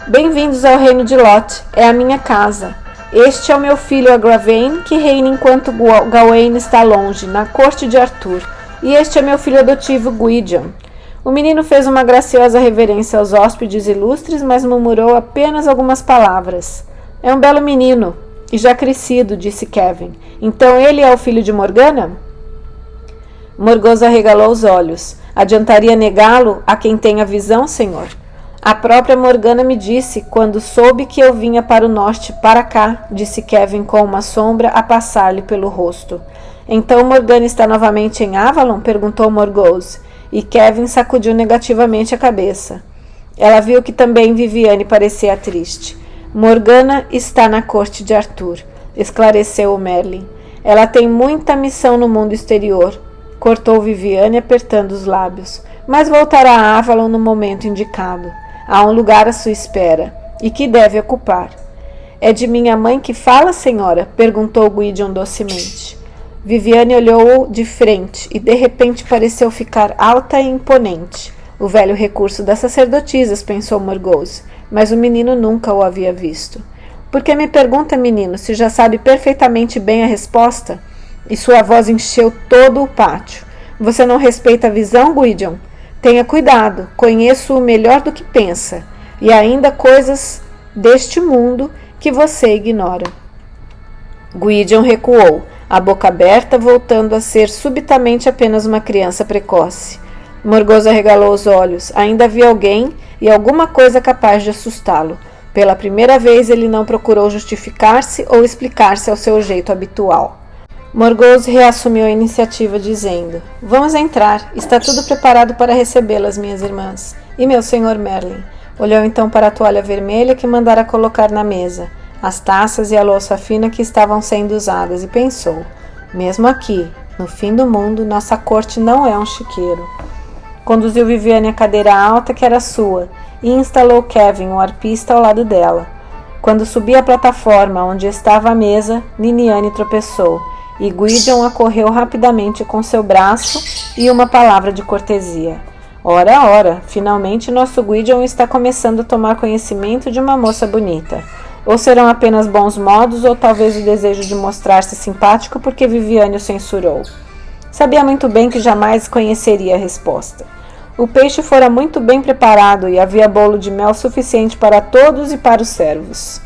Bem-vindos ao reino de Lot, é a minha casa. Este é o meu filho Agravain, que reina enquanto Gawain está longe, na corte de Arthur. E este é meu filho adotivo Gwydion. O menino fez uma graciosa reverência aos hóspedes ilustres, mas murmurou apenas algumas palavras. É um belo menino, e já crescido, disse Kevin. Então ele é o filho de Morgana? Morgause arregalou os olhos. Adiantaria negá-lo a quem tem a visão, senhor? A própria Morgana me disse, quando soube que eu vinha para o norte, para cá, disse Kevin com uma sombra a passar-lhe pelo rosto. Então Morgana está novamente em Avalon? Perguntou Morgause, e Kevin sacudiu negativamente a cabeça. Ela viu que também Viviane parecia triste. Morgana está na corte de Arthur, esclareceu o Merlin. Ela tem muita missão no mundo exterior, cortou Viviane apertando os lábios, mas voltará a Avalon no momento indicado. Há um lugar à sua espera, e que deve ocupar. É de minha mãe que fala, senhora? Perguntou Gwydion docemente. Viviane olhou-o de frente e de repente pareceu ficar alta e imponente. O velho recurso das sacerdotisas, pensou Morgause, mas o menino nunca o havia visto. Por que me pergunta, menino, se já sabe perfeitamente bem a resposta? E sua voz encheu todo o pátio. Você não respeita a visão, Gwydion? Tenha cuidado, conheço-o melhor do que pensa, e ainda coisas deste mundo que você ignora. Gwydion recuou, a boca aberta, voltando a ser subitamente apenas uma criança precoce. Morgause arregalou os olhos. Ainda havia alguém e alguma coisa capaz de assustá-lo. Pela primeira vez ele não procurou justificar-se ou explicar-se ao seu jeito habitual. Morgause reassumiu a iniciativa, dizendo: Vamos entrar. Está tudo preparado para recebê-las, minhas irmãs. E meu senhor Merlin? Olhou então para a toalha vermelha que mandara colocar na mesa, as taças e a louça fina que estavam sendo usadas, e pensou: mesmo aqui, no fim do mundo, nossa corte não é um chiqueiro. Conduziu Viviane à cadeira alta que era sua e instalou Kevin, o arpista, ao lado dela. Quando subia a plataforma onde estava a mesa, Niniane tropeçou e Gwydion acorreu rapidamente com seu braço e uma palavra de cortesia. Ora, ora, finalmente nosso Gwydion está começando a tomar conhecimento de uma moça bonita. Ou serão apenas bons modos, ou talvez o desejo de mostrar-se simpático porque Viviane o censurou. Sabia muito bem que jamais conheceria a resposta. O peixe fora muito bem preparado e havia bolo de mel suficiente para todos e para os servos.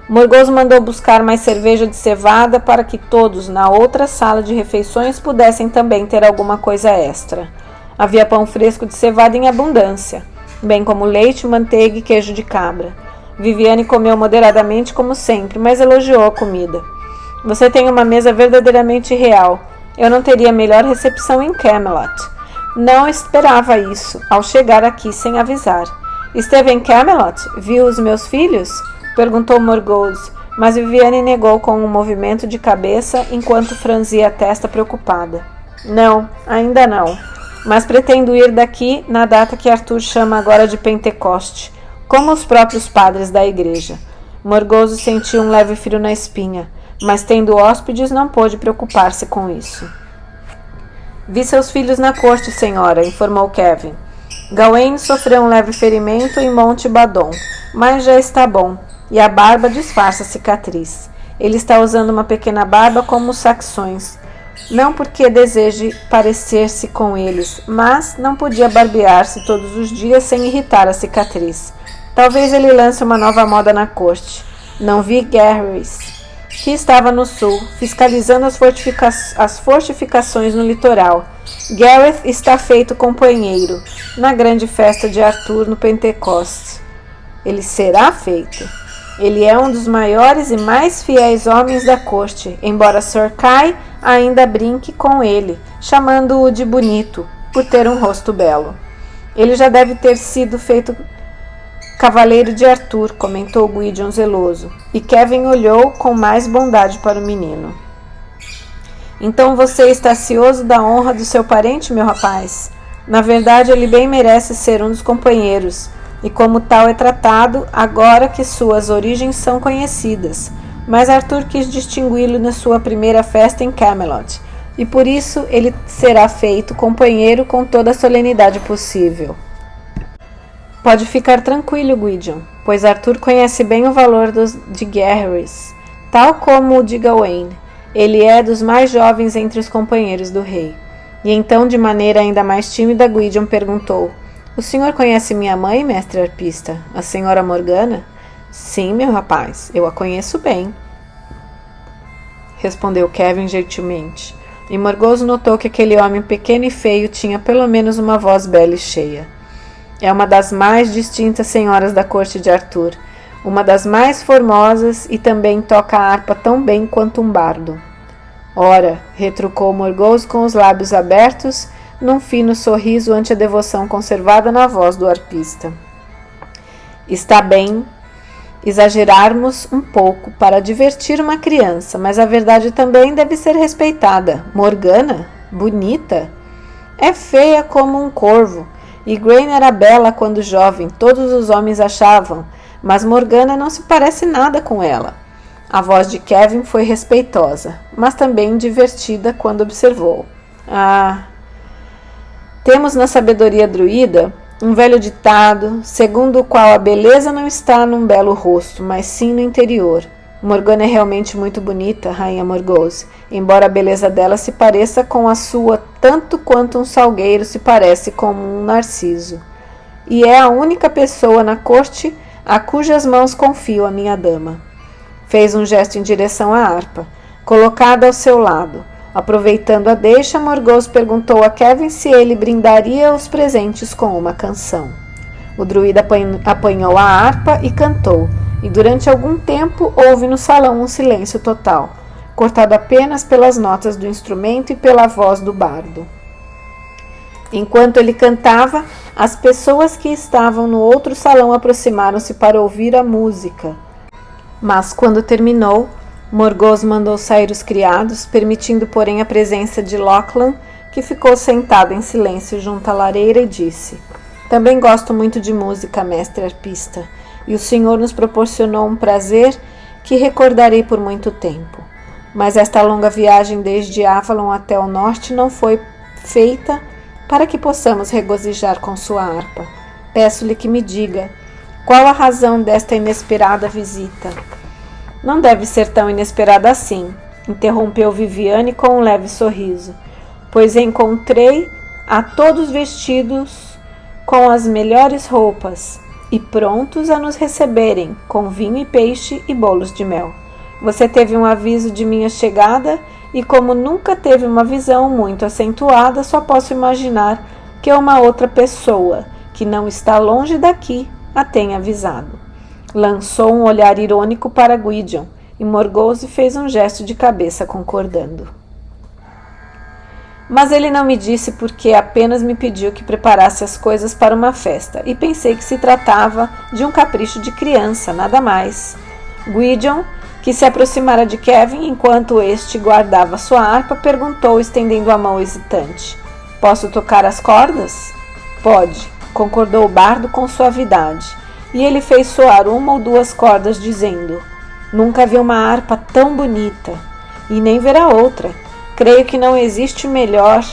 Morgause mandou buscar mais cerveja de cevada para que todos, na outra sala de refeições, pudessem também ter alguma coisa extra. Havia pão fresco de cevada em abundância, bem como leite, manteiga e queijo de cabra. Viviane comeu moderadamente como sempre, mas elogiou a comida. Você tem uma mesa verdadeiramente real. Eu não teria melhor recepção em Camelot. Não esperava isso, ao chegar aqui sem avisar. Esteve em Camelot? Viu os meus filhos? Perguntou Morgause, mas Viviane negou com um movimento de cabeça enquanto franzia a testa preocupada. Não, ainda não. Mas pretendo ir daqui na data que Arthur chama agora de Pentecoste, como os próprios padres da igreja. Morgause sentiu um leve frio na espinha, mas tendo hóspedes não pôde preocupar-se com isso. Vi seus filhos na corte, senhora, informou Kevin. Gawain sofreu um leve ferimento em Monte Badon, mas já está bom, e a barba disfarça a cicatriz. Ele está usando uma pequena barba como os saxões, não porque deseje parecer-se com eles, mas não podia barbear-se todos os dias sem irritar a cicatriz. Talvez ele lance uma nova moda na corte. Não vi Garrys, que estava no sul, fiscalizando as fortificações no litoral. Gareth está feito companheiro na grande festa de Arthur no Pentecoste. Ele será feito. Ele é um dos maiores e mais fiéis homens da corte, embora Sir Kay ainda brinque com ele, chamando-o de bonito, por ter um rosto belo. Ele já deve ter sido feito cavaleiro de Arthur, comentou Gwydion zeloso, e Kevin olhou com mais bondade para o menino. Então você está cioso da honra do seu parente, meu rapaz? Na verdade, ele bem merece ser um dos companheiros, e como tal é tratado agora que suas origens são conhecidas. Mas Arthur quis distingui-lo na sua primeira festa em Camelot, e por isso ele será feito companheiro com toda a solenidade possível. Pode ficar tranquilo, Gwydion, pois Arthur conhece bem o valor de Garrys, tal como o de Gawain. Ele é dos mais jovens entre os companheiros do rei. E então, de maneira ainda mais tímida, Gwydion perguntou: O senhor conhece minha mãe, mestre arpista, a senhora Morgana? Sim, meu rapaz, eu a conheço bem, respondeu Kevin gentilmente. E Morgoso notou que aquele homem pequeno e feio tinha pelo menos uma voz bela e cheia. É uma das mais distintas senhoras da corte de Arthur, uma das mais formosas e também toca a harpa tão bem quanto um bardo. Ora, retrucou Morgoso com os lábios abertos, num fino sorriso ante a devoção conservada na voz do arpista. Está bem exagerarmos um pouco para divertir uma criança, mas a verdade também deve ser respeitada. Morgana? Bonita? É feia como um corvo. Igraine era bela quando jovem, todos os homens achavam, mas Morgana não se parece nada com ela. A voz de Kevin foi respeitosa, mas também divertida quando observou. Temos na sabedoria druida um velho ditado, segundo o qual a beleza não está num belo rosto, mas sim no interior. Morgana é realmente muito bonita, rainha Morgause, embora a beleza dela se pareça com a sua tanto quanto um salgueiro se parece com um narciso. E é a única pessoa na corte a cujas mãos confio a minha dama. Fez um gesto em direção à harpa, colocada ao seu lado. Aproveitando a deixa, Morgoso perguntou a Kevin se ele brindaria os presentes com uma canção. O druida apanhou a harpa e cantou, e durante algum tempo houve no salão um silêncio total, cortado apenas pelas notas do instrumento e pela voz do bardo. Enquanto ele cantava, as pessoas que estavam no outro salão aproximaram-se para ouvir a música. Mas quando terminou, Morgoso mandou sair os criados, permitindo, porém, a presença de Lachlan, que ficou sentado em silêncio junto à lareira e disse: Também gosto muito de música, mestre arpista, e o senhor nos proporcionou um prazer que recordarei por muito tempo. Mas esta longa viagem desde Avalon até o norte não foi feita para que possamos regozijar com sua harpa. Peço-lhe que me diga qual a razão desta inesperada visita. Não deve ser tão inesperada assim, interrompeu Viviane com um leve sorriso, pois encontrei a todos vestidos com as melhores roupas e prontos a nos receberem com vinho e peixe e bolos de mel. Você teve um aviso de minha chegada e, como nunca teve uma visão muito acentuada, só posso imaginar que uma outra pessoa, que não está longe daqui, a tenha avisado. Lançou um olhar irônico para Gwydion, e Morgause fez um gesto de cabeça concordando. Mas ele não me disse porque apenas me pediu que preparasse as coisas para uma festa, e pensei que se tratava de um capricho de criança, nada mais. Gwydion, que se aproximara de Kevin enquanto este guardava sua harpa, perguntou, estendendo a mão hesitante: Posso tocar as cordas? Pode, concordou o bardo com suavidade. E ele fez soar uma ou duas cordas, dizendo: Nunca vi uma harpa tão bonita, e nem verá outra. Creio que não existe melhor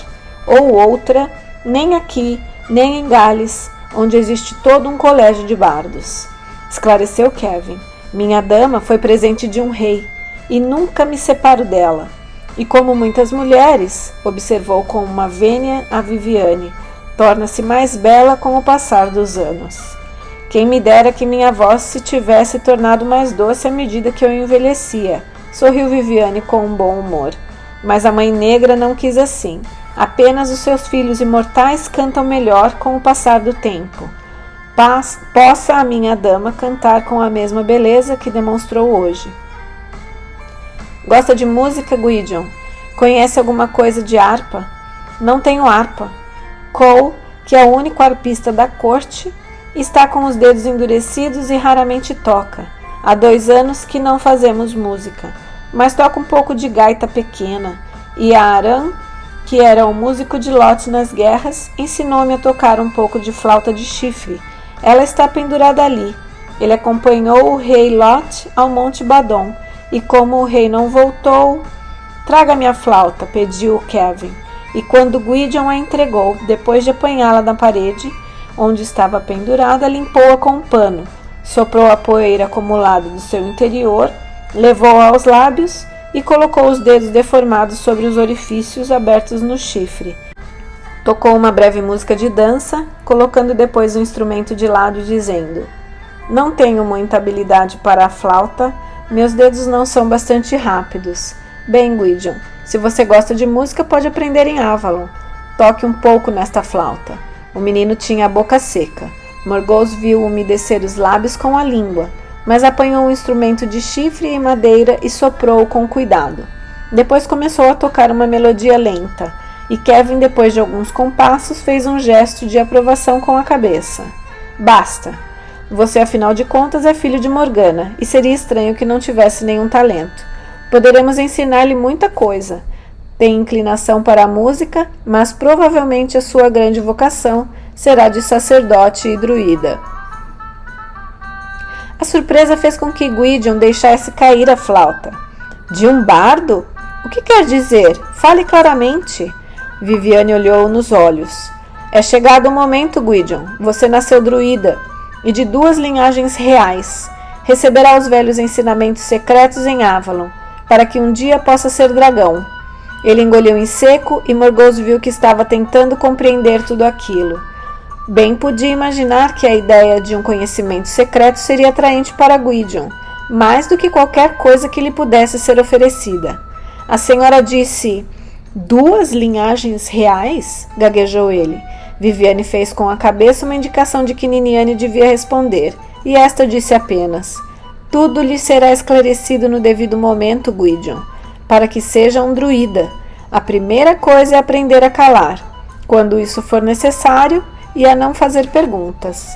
ou outra, nem aqui, nem em Gales, onde existe todo um colégio de bardos. Esclareceu Kevin. Minha dama foi presente de um rei, e nunca me separo dela. E como muitas mulheres, observou com uma vênia a Viviane, torna-se mais bela com o passar dos anos. Quem me dera que minha voz se tivesse tornado mais doce à medida que eu envelhecia, sorriu Viviane com um bom humor. Mas a mãe negra não quis assim. Apenas os seus filhos imortais cantam melhor com o passar do tempo. Possa a minha dama cantar com a mesma beleza que demonstrou hoje. Gosta de música, Gwydion? Conhece alguma coisa de harpa? Não tenho harpa. Cole, que é o único arpista da corte, está com os dedos endurecidos e raramente toca. Há 2 anos que não fazemos música, mas toca um pouco de gaita pequena. E a Aran, que era o músico de Lot nas guerras, ensinou-me a tocar um pouco de flauta de chifre. Ela está pendurada ali. Ele acompanhou o rei Lot ao Monte Badon, e como o rei não voltou... Traga minha flauta, pediu Kevin, e quando Gwydion a entregou, depois de apanhá-la na parede, onde estava pendurada, limpou-a com um pano, soprou a poeira acumulada do seu interior, levou-a aos lábios e colocou os dedos deformados sobre os orifícios abertos no chifre. Tocou uma breve música de dança, colocando depois o instrumento de lado, dizendo: Não tenho muita habilidade para a flauta, meus dedos não são bastante rápidos. Bem, Gwydion, se você gosta de música, pode aprender em Avalon. Toque um pouco nesta flauta. O menino tinha a boca seca. Morgause viu umedecer os lábios com a língua, mas apanhou um instrumento de chifre e madeira e soprou com cuidado. Depois começou a tocar uma melodia lenta, e Kevin, depois de alguns compassos, fez um gesto de aprovação com a cabeça. Basta! Você, afinal de contas, é filho de Morgana, e seria estranho que não tivesse nenhum talento. Poderemos ensinar-lhe muita coisa. Tem inclinação para a música, mas provavelmente a sua grande vocação será de sacerdote e druida. A surpresa fez com que Gwydion deixasse cair a flauta. De um bardo? O que quer dizer? Fale claramente. Viviane olhou nos olhos. É chegado o momento, Gwydion. Você nasceu druida, e de 2 linhagens reais. Receberá os velhos ensinamentos secretos em Avalon, para que um dia possa ser dragão. Ele engoliu em seco e Morgause viu que estava tentando compreender tudo aquilo. Bem podia imaginar que a ideia de um conhecimento secreto seria atraente para Gwydion, mais do que qualquer coisa que lhe pudesse ser oferecida. A senhora disse: 2 linhagens reais? Gaguejou ele. Viviane fez com a cabeça uma indicação de que Niniane devia responder, e esta disse apenas: Tudo lhe será esclarecido no devido momento, Gwydion, para que seja um druida. A primeira coisa é aprender a calar, quando isso for necessário, e a não fazer perguntas.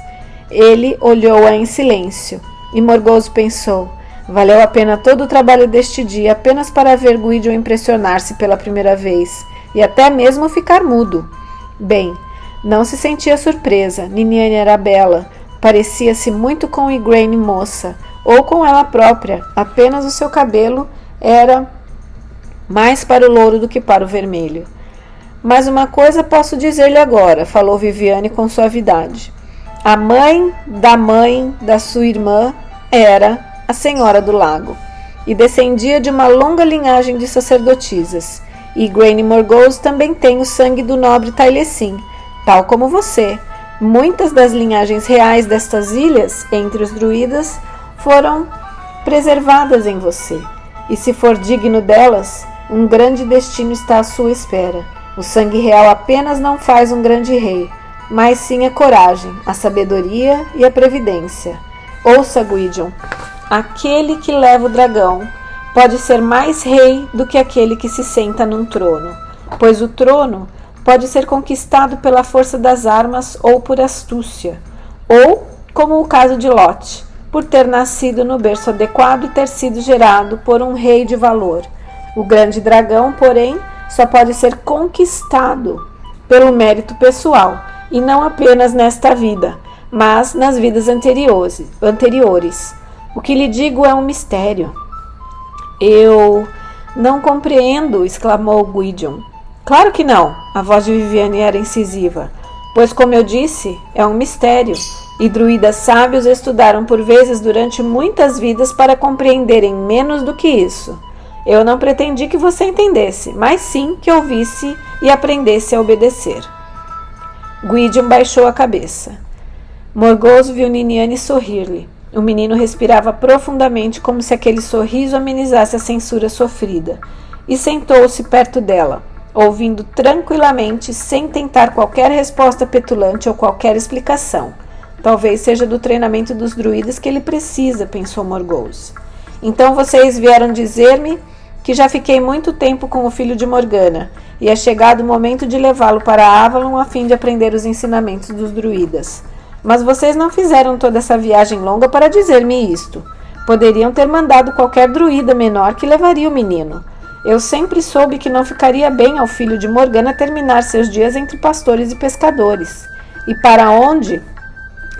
Ele olhou-a em silêncio, e Morgause pensou: valeu a pena todo o trabalho deste dia apenas para ver Gwydion impressionar-se pela primeira vez, e até mesmo ficar mudo. Bem, não se sentia surpresa. Niniane era bela, parecia-se muito com Igraine moça, ou com ela própria, apenas o seu cabelo era mais para o louro do que para o vermelho. Mas uma coisa posso dizer-lhe agora, falou Viviane com suavidade. A mãe da sua irmã era a Senhora do Lago, e descendia de uma longa linhagem de sacerdotisas. E Igraine Morgause também tem o sangue do nobre Taliesin, tal como você. Muitas das linhagens reais destas ilhas, entre os druidas, foram preservadas em você. E se for digno delas, um grande destino está à sua espera. O sangue real apenas não faz um grande rei, mas sim a coragem, a sabedoria e a previdência. Ouça, Gwydion, aquele que leva o dragão pode ser mais rei do que aquele que se senta num trono, pois o trono pode ser conquistado pela força das armas ou por astúcia, ou, como o caso de Lot, por ter nascido no berço adequado e ter sido gerado por um rei de valor. O grande dragão, porém, só pode ser conquistado pelo mérito pessoal, e não apenas nesta vida, mas nas vidas anteriores. O que lhe digo é um mistério. Eu não compreendo, exclamou Gwydion. Claro que não, A voz de Viviane era incisiva. Pois, como eu disse, é um mistério, e druidas sábios estudaram por vezes durante muitas vidas para compreenderem menos do que isso. Eu não pretendi que você entendesse, mas sim que ouvisse e aprendesse a obedecer. Gwydion baixou a cabeça. Morgause viu Niniane sorrir-lhe. O menino respirava profundamente, como se aquele sorriso amenizasse a censura sofrida, e sentou-se perto dela, ouvindo tranquilamente, sem tentar qualquer resposta petulante ou qualquer explicação. Talvez seja do treinamento dos druidas que ele precisa, pensou Morgause. Então vocês vieram dizer-me que já fiquei muito tempo com o filho de Morgana, e é chegado o momento de levá-lo para Avalon a fim de aprender os ensinamentos dos druidas. Mas vocês não fizeram toda essa viagem longa para dizer-me isto. Poderiam ter mandado qualquer druida menor que levaria o menino. Eu sempre soube que não ficaria bem ao filho de Morgana terminar seus dias entre pastores e pescadores. E para onde,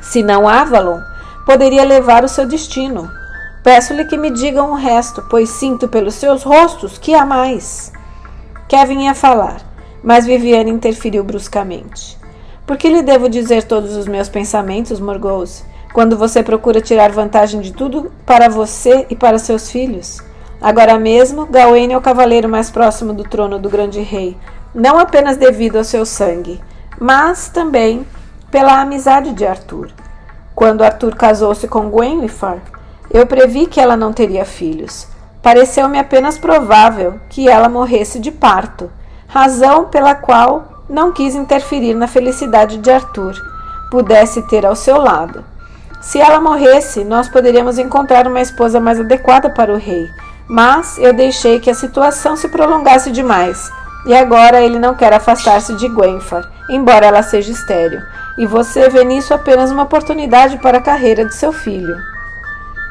se não Avalon, poderia levar o seu destino? Peço-lhe que me digam o resto, pois sinto pelos seus rostos que há mais. Kevin ia falar, mas Viviane interferiu bruscamente. Por que lhe devo dizer todos os meus pensamentos, Morgause, quando você procura tirar vantagem de tudo para você e para seus filhos? Agora mesmo, Gawain é o cavaleiro mais próximo do trono do grande rei, não apenas devido ao seu sangue, mas também pela amizade de Arthur. Quando Arthur casou-se com Gwenhwyfar, eu previ que ela não teria filhos. Pareceu-me apenas provável que ela morresse de parto, razão pela qual não quis interferir na felicidade de Arthur, pudesse ter ao seu lado. Se ela morresse, nós poderíamos encontrar uma esposa mais adequada para o rei, mas eu deixei que a situação se prolongasse demais, e agora ele não quer afastar-se de Gwenhwyfar, embora ela seja estéril, e você vê nisso apenas uma oportunidade para a carreira de seu filho.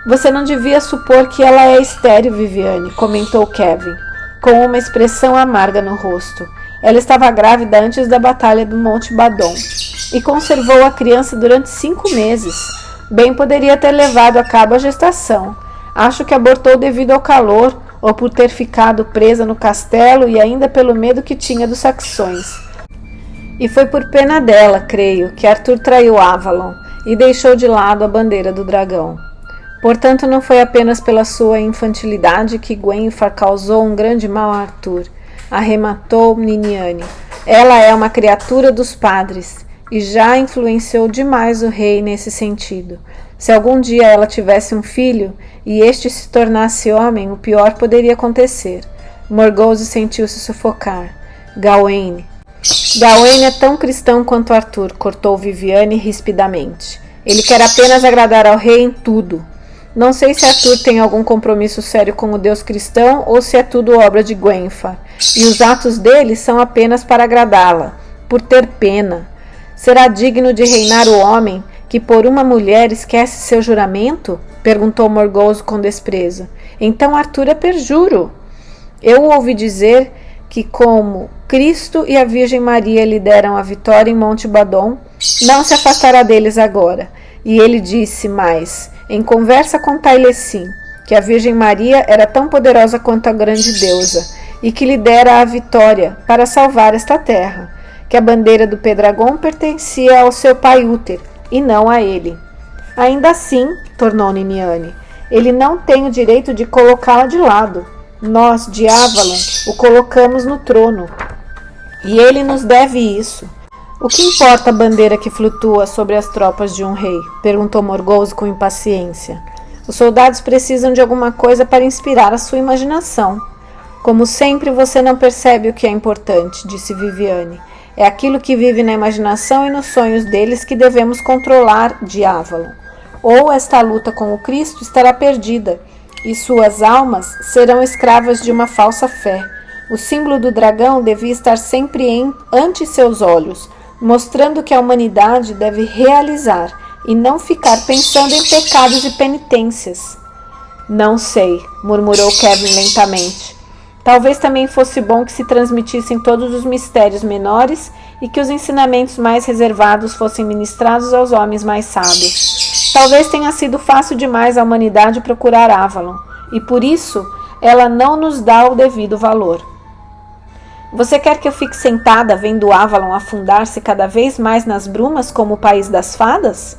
Você não devia supor que ela é estéril, Viviane, comentou Kevin, com uma expressão amarga no rosto. Ela estava grávida antes da batalha do Monte Badon e conservou a criança durante 5 meses. Bem poderia ter levado a cabo a gestação. Acho que abortou devido ao calor ou por ter ficado presa no castelo e ainda pelo medo que tinha dos saxões. E foi por pena dela, creio, que Arthur traiu Avalon e deixou de lado a bandeira do dragão. Portanto, não foi apenas pela sua infantilidade que Gwenhwyfar causou um grande mal a Arthur, arrematou Niniane. Ela é uma criatura dos padres e já influenciou demais o rei nesse sentido. Se algum dia ela tivesse um filho e este se tornasse homem, o pior poderia acontecer. Morgause sentiu-se sufocar. Gawain é tão cristão quanto Arthur, cortou Viviane rispidamente. Ele quer apenas agradar ao rei em tudo. Não sei se Arthur tem algum compromisso sério com o Deus cristão ou se é tudo obra de Gwenhwyfar, e os atos dele são apenas para agradá-la, por ter pena. Será digno de reinar o homem que por uma mulher esquece seu juramento? Perguntou Morgause com desprezo. Então Arthur é perjuro. Eu ouvi dizer que como Cristo e a Virgem Maria lhe deram a vitória em Monte Badon, não se afastará deles agora. E ele disse mais, em conversa com Tailesin, que a Virgem Maria era tão poderosa quanto a grande deusa, e que lhe dera a vitória para salvar esta terra, que a bandeira do Pedragon pertencia ao seu pai Úter, e não a ele. Ainda assim, tornou Niniane, ele não tem o direito de colocá-la de lado. Nós, de Avalon, o colocamos no trono, e ele nos deve isso. O que importa a bandeira que flutua sobre as tropas de um rei? Perguntou Morgause com impaciência. Os soldados precisam de alguma coisa para inspirar a sua imaginação. Como sempre, você não percebe o que é importante, disse Viviane. É aquilo que vive na imaginação e nos sonhos deles que devemos controlar de Avalon. Ou esta luta com o Cristo estará perdida, e suas almas serão escravas de uma falsa fé. O símbolo do dragão devia estar sempre ante seus olhos, mostrando que a humanidade deve realizar e não ficar pensando em pecados e penitências. Não sei, murmurou Kevin lentamente. Talvez também fosse bom que se transmitissem todos os mistérios menores e que os ensinamentos mais reservados fossem ministrados aos homens mais sábios. Talvez tenha sido fácil demais à humanidade procurar Avalon, e por isso ela não nos dá o devido valor. Você quer que eu fique sentada vendo Avalon afundar-se cada vez mais nas brumas como o país das fadas?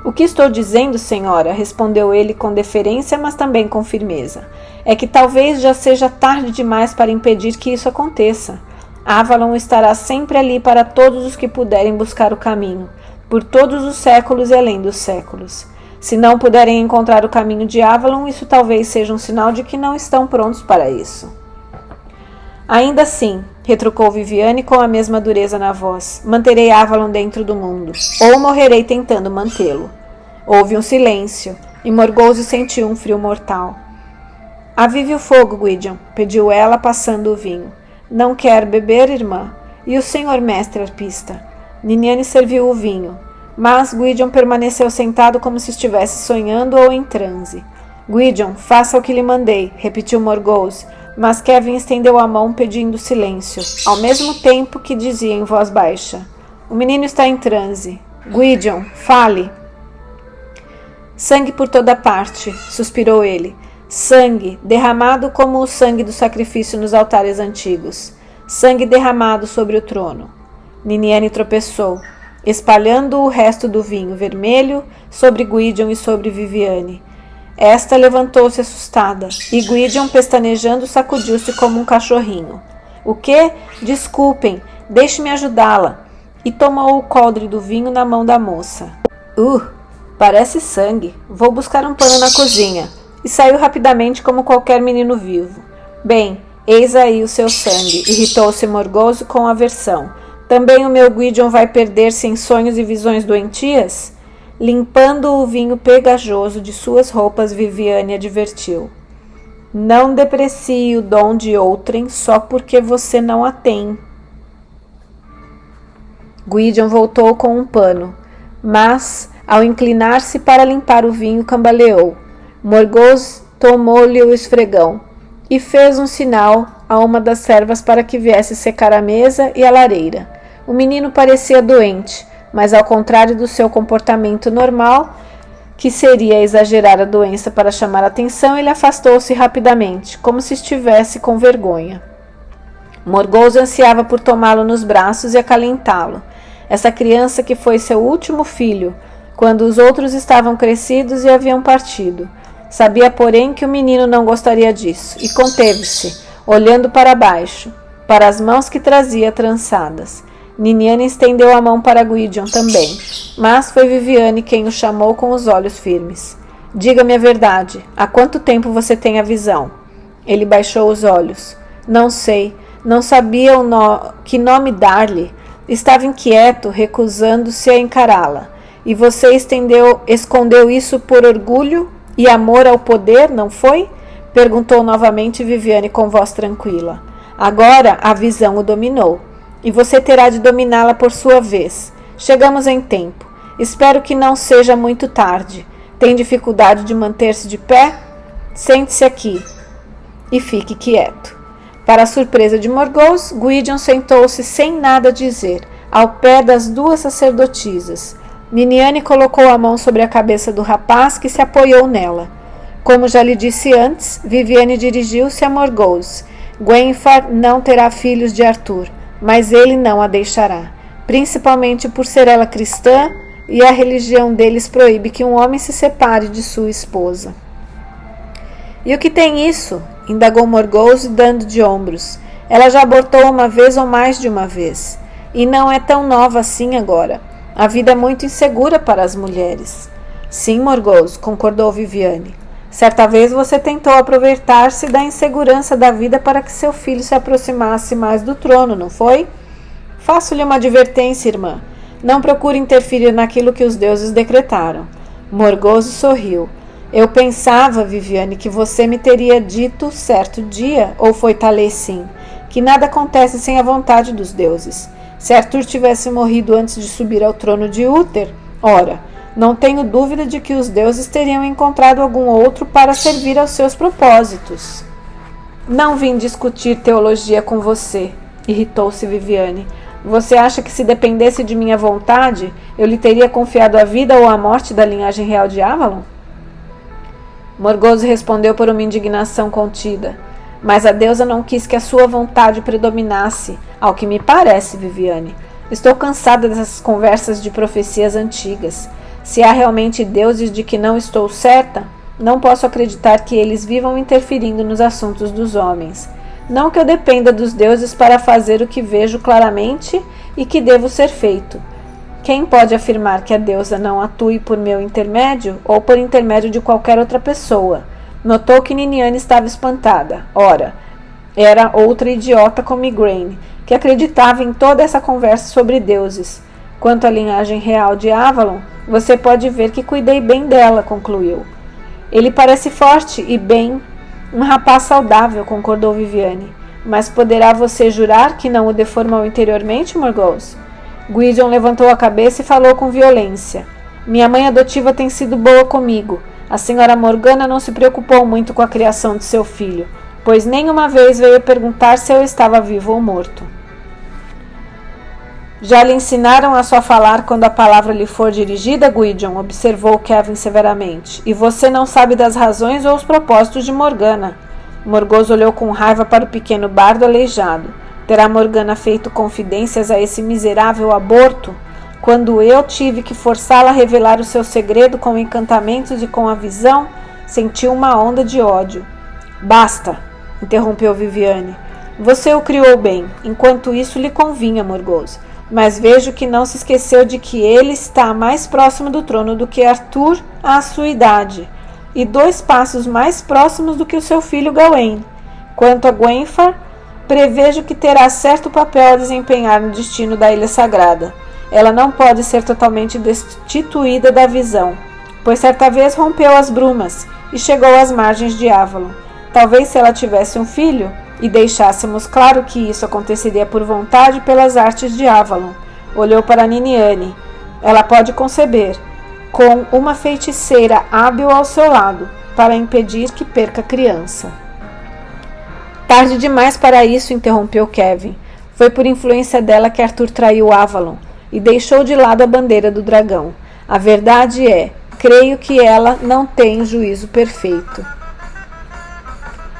O que estou dizendo, senhora, respondeu ele com deferência, mas também com firmeza, é que talvez já seja tarde demais para impedir que isso aconteça. Avalon estará sempre ali para todos os que puderem buscar o caminho, por todos os séculos e além dos séculos. Se não puderem encontrar o caminho de Avalon, isso talvez seja um sinal de que não estão prontos para isso. Ainda assim, retrucou Viviane com a mesma dureza na voz, manterei Avalon dentro do mundo, ou morrerei tentando mantê-lo. Houve um silêncio, e Morgause sentiu um frio mortal. Avive o fogo, Gwydion, pediu ela, passando o vinho. Não quer beber, irmã? E o senhor mestre arpista? Niniane serviu o vinho, mas Gwydion permaneceu sentado como se estivesse sonhando ou em transe. Gwydion, faça o que lhe mandei, repetiu Morgause, mas Kevin estendeu a mão pedindo silêncio, ao mesmo tempo que dizia em voz baixa: o menino está em transe. Gwydion, fale. Sangue por toda parte, suspirou ele. Sangue, derramado como o sangue do sacrifício nos altares antigos. Sangue derramado sobre o trono. Niniane tropeçou, espalhando o resto do vinho vermelho sobre Gwydion e sobre Viviane. Esta levantou-se assustada, e Gwydion, pestanejando, sacudiu-se como um cachorrinho. O quê? Desculpem, deixe-me ajudá-la. E tomou o coldre do vinho na mão da moça. Parece sangue. Vou buscar um pano na cozinha. E saiu rapidamente como qualquer menino vivo. Bem, eis aí o seu sangue, irritou-se Morgause com aversão. Também o meu Gwydion vai perder-se em sonhos e visões doentias? Limpando o vinho pegajoso de suas roupas, Viviane advertiu. Não deprecie o dom de outrem só porque você não a tem. Gwydion voltou com um pano, mas, ao inclinar-se para limpar o vinho, cambaleou. Morgause tomou-lhe o esfregão e fez um sinal a uma das servas para que viesse secar a mesa e a lareira. O menino parecia doente, mas ao contrário do seu comportamento normal, que seria exagerar a doença para chamar a atenção, ele afastou-se rapidamente, como se estivesse com vergonha. Morgause ansiava por tomá-lo nos braços e acalentá-lo. Essa criança que foi seu último filho, quando os outros estavam crescidos e haviam partido. Sabia, porém, que o menino não gostaria disso, e conteve-se, olhando para baixo, para as mãos que trazia trançadas. Niniane estendeu a mão para Gwydion também, mas foi Viviane quem o chamou com os olhos firmes. Diga-me a verdade, há quanto tempo você tem a visão? Ele baixou os olhos. Não sei, não sabia que nome dar-lhe. Estava inquieto, recusando-se a encará-la. E você escondeu isso por orgulho e amor ao poder, não foi? Perguntou novamente Viviane com voz tranquila. Agora a visão o dominou. E você terá de dominá-la por sua vez. Chegamos em tempo. Espero que não seja muito tarde. Tem dificuldade de manter-se de pé? Sente-se aqui e fique quieto. Para a surpresa de Morgause, Gwydion sentou-se sem nada dizer, ao pé das duas sacerdotisas. Niniane colocou a mão sobre a cabeça do rapaz, que se apoiou nela. Como já lhe disse antes, Viviane dirigiu-se a Morgause. Gwenfar não terá filhos de Arthur, mas ele não a deixará, principalmente por ser ela cristã e a religião deles proíbe que um homem se separe de sua esposa. E o que tem isso? Indagou Morgause, dando de ombros. Ela já abortou uma vez ou mais de uma vez, e não é tão nova assim agora. A vida é muito insegura para as mulheres. Sim, Morgause, concordou Viviane. Certa vez você tentou aproveitar-se da insegurança da vida para que seu filho se aproximasse mais do trono, não foi? Faço-lhe uma advertência, irmã. Não procure interferir naquilo que os deuses decretaram. Morgause sorriu. Eu pensava, Viviane, que você me teria dito certo dia, ou foi Taliesin, que nada acontece sem a vontade dos deuses. Se Arthur tivesse morrido antes de subir ao trono de Uther, ora, não tenho dúvida de que os deuses teriam encontrado algum outro para servir aos seus propósitos. Não vim discutir teologia com você, irritou-se Viviane. Você acha que se dependesse de minha vontade, eu lhe teria confiado a vida ou a morte da linhagem real de Avalon? Morgause respondeu por uma indignação contida. Mas a deusa não quis que a sua vontade predominasse, ao que me parece, Viviane. Estou cansada dessas conversas de profecias antigas. Se há realmente deuses de que não estou certa, não posso acreditar que eles vivam interferindo nos assuntos dos homens. Não que eu dependa dos deuses para fazer o que vejo claramente e que devo ser feito. Quem pode afirmar que a deusa não atue por meu intermédio ou por intermédio de qualquer outra pessoa? Notou que Niniane estava espantada. Ora, era outra idiota como Igraine, que acreditava em toda essa conversa sobre deuses. Quanto à linhagem real de Avalon, você pode ver que cuidei bem dela, concluiu. Ele parece forte e bem, um rapaz saudável, concordou Viviane. Mas poderá você jurar que não o deformou interiormente, Morgause? Gwydion levantou a cabeça e falou com violência. Minha mãe adotiva tem sido boa comigo. A senhora Morgana não se preocupou muito com a criação de seu filho, pois nenhuma vez veio perguntar se eu estava vivo ou morto. Já lhe ensinaram a só falar quando a palavra lhe for dirigida, Gwydion? Observou Kevin severamente. E você não sabe das razões ou os propósitos de Morgana. Morgause olhou com raiva para o pequeno bardo aleijado. Terá Morgana feito confidências a esse miserável aborto? Quando eu tive que forçá-la a revelar o seu segredo com encantamentos e com a visão, sentiu uma onda de ódio. Basta, interrompeu Viviane. Você o criou bem, enquanto isso lhe convinha, Morgause. Mas vejo que não se esqueceu de que ele está mais próximo do trono do que Arthur à sua idade, e 2 passos mais próximos do que o seu filho Gawain. Quanto a Gwenfar, prevejo que terá certo papel a desempenhar no destino da Ilha Sagrada. Ela não pode ser totalmente destituída da visão, pois certa vez rompeu as brumas e chegou às margens de Avalon. Talvez se ela tivesse um filho, e deixássemos claro que isso aconteceria por vontade pelas artes de Avalon. Olhou para Niniane. Ela pode conceber, com uma feiticeira hábil ao seu lado, para impedir que perca a criança. Tarde demais para isso, interrompeu Kevin. Foi por influência dela que Arthur traiu Avalon e deixou de lado a bandeira do dragão. A verdade é, creio que ela não tem juízo perfeito.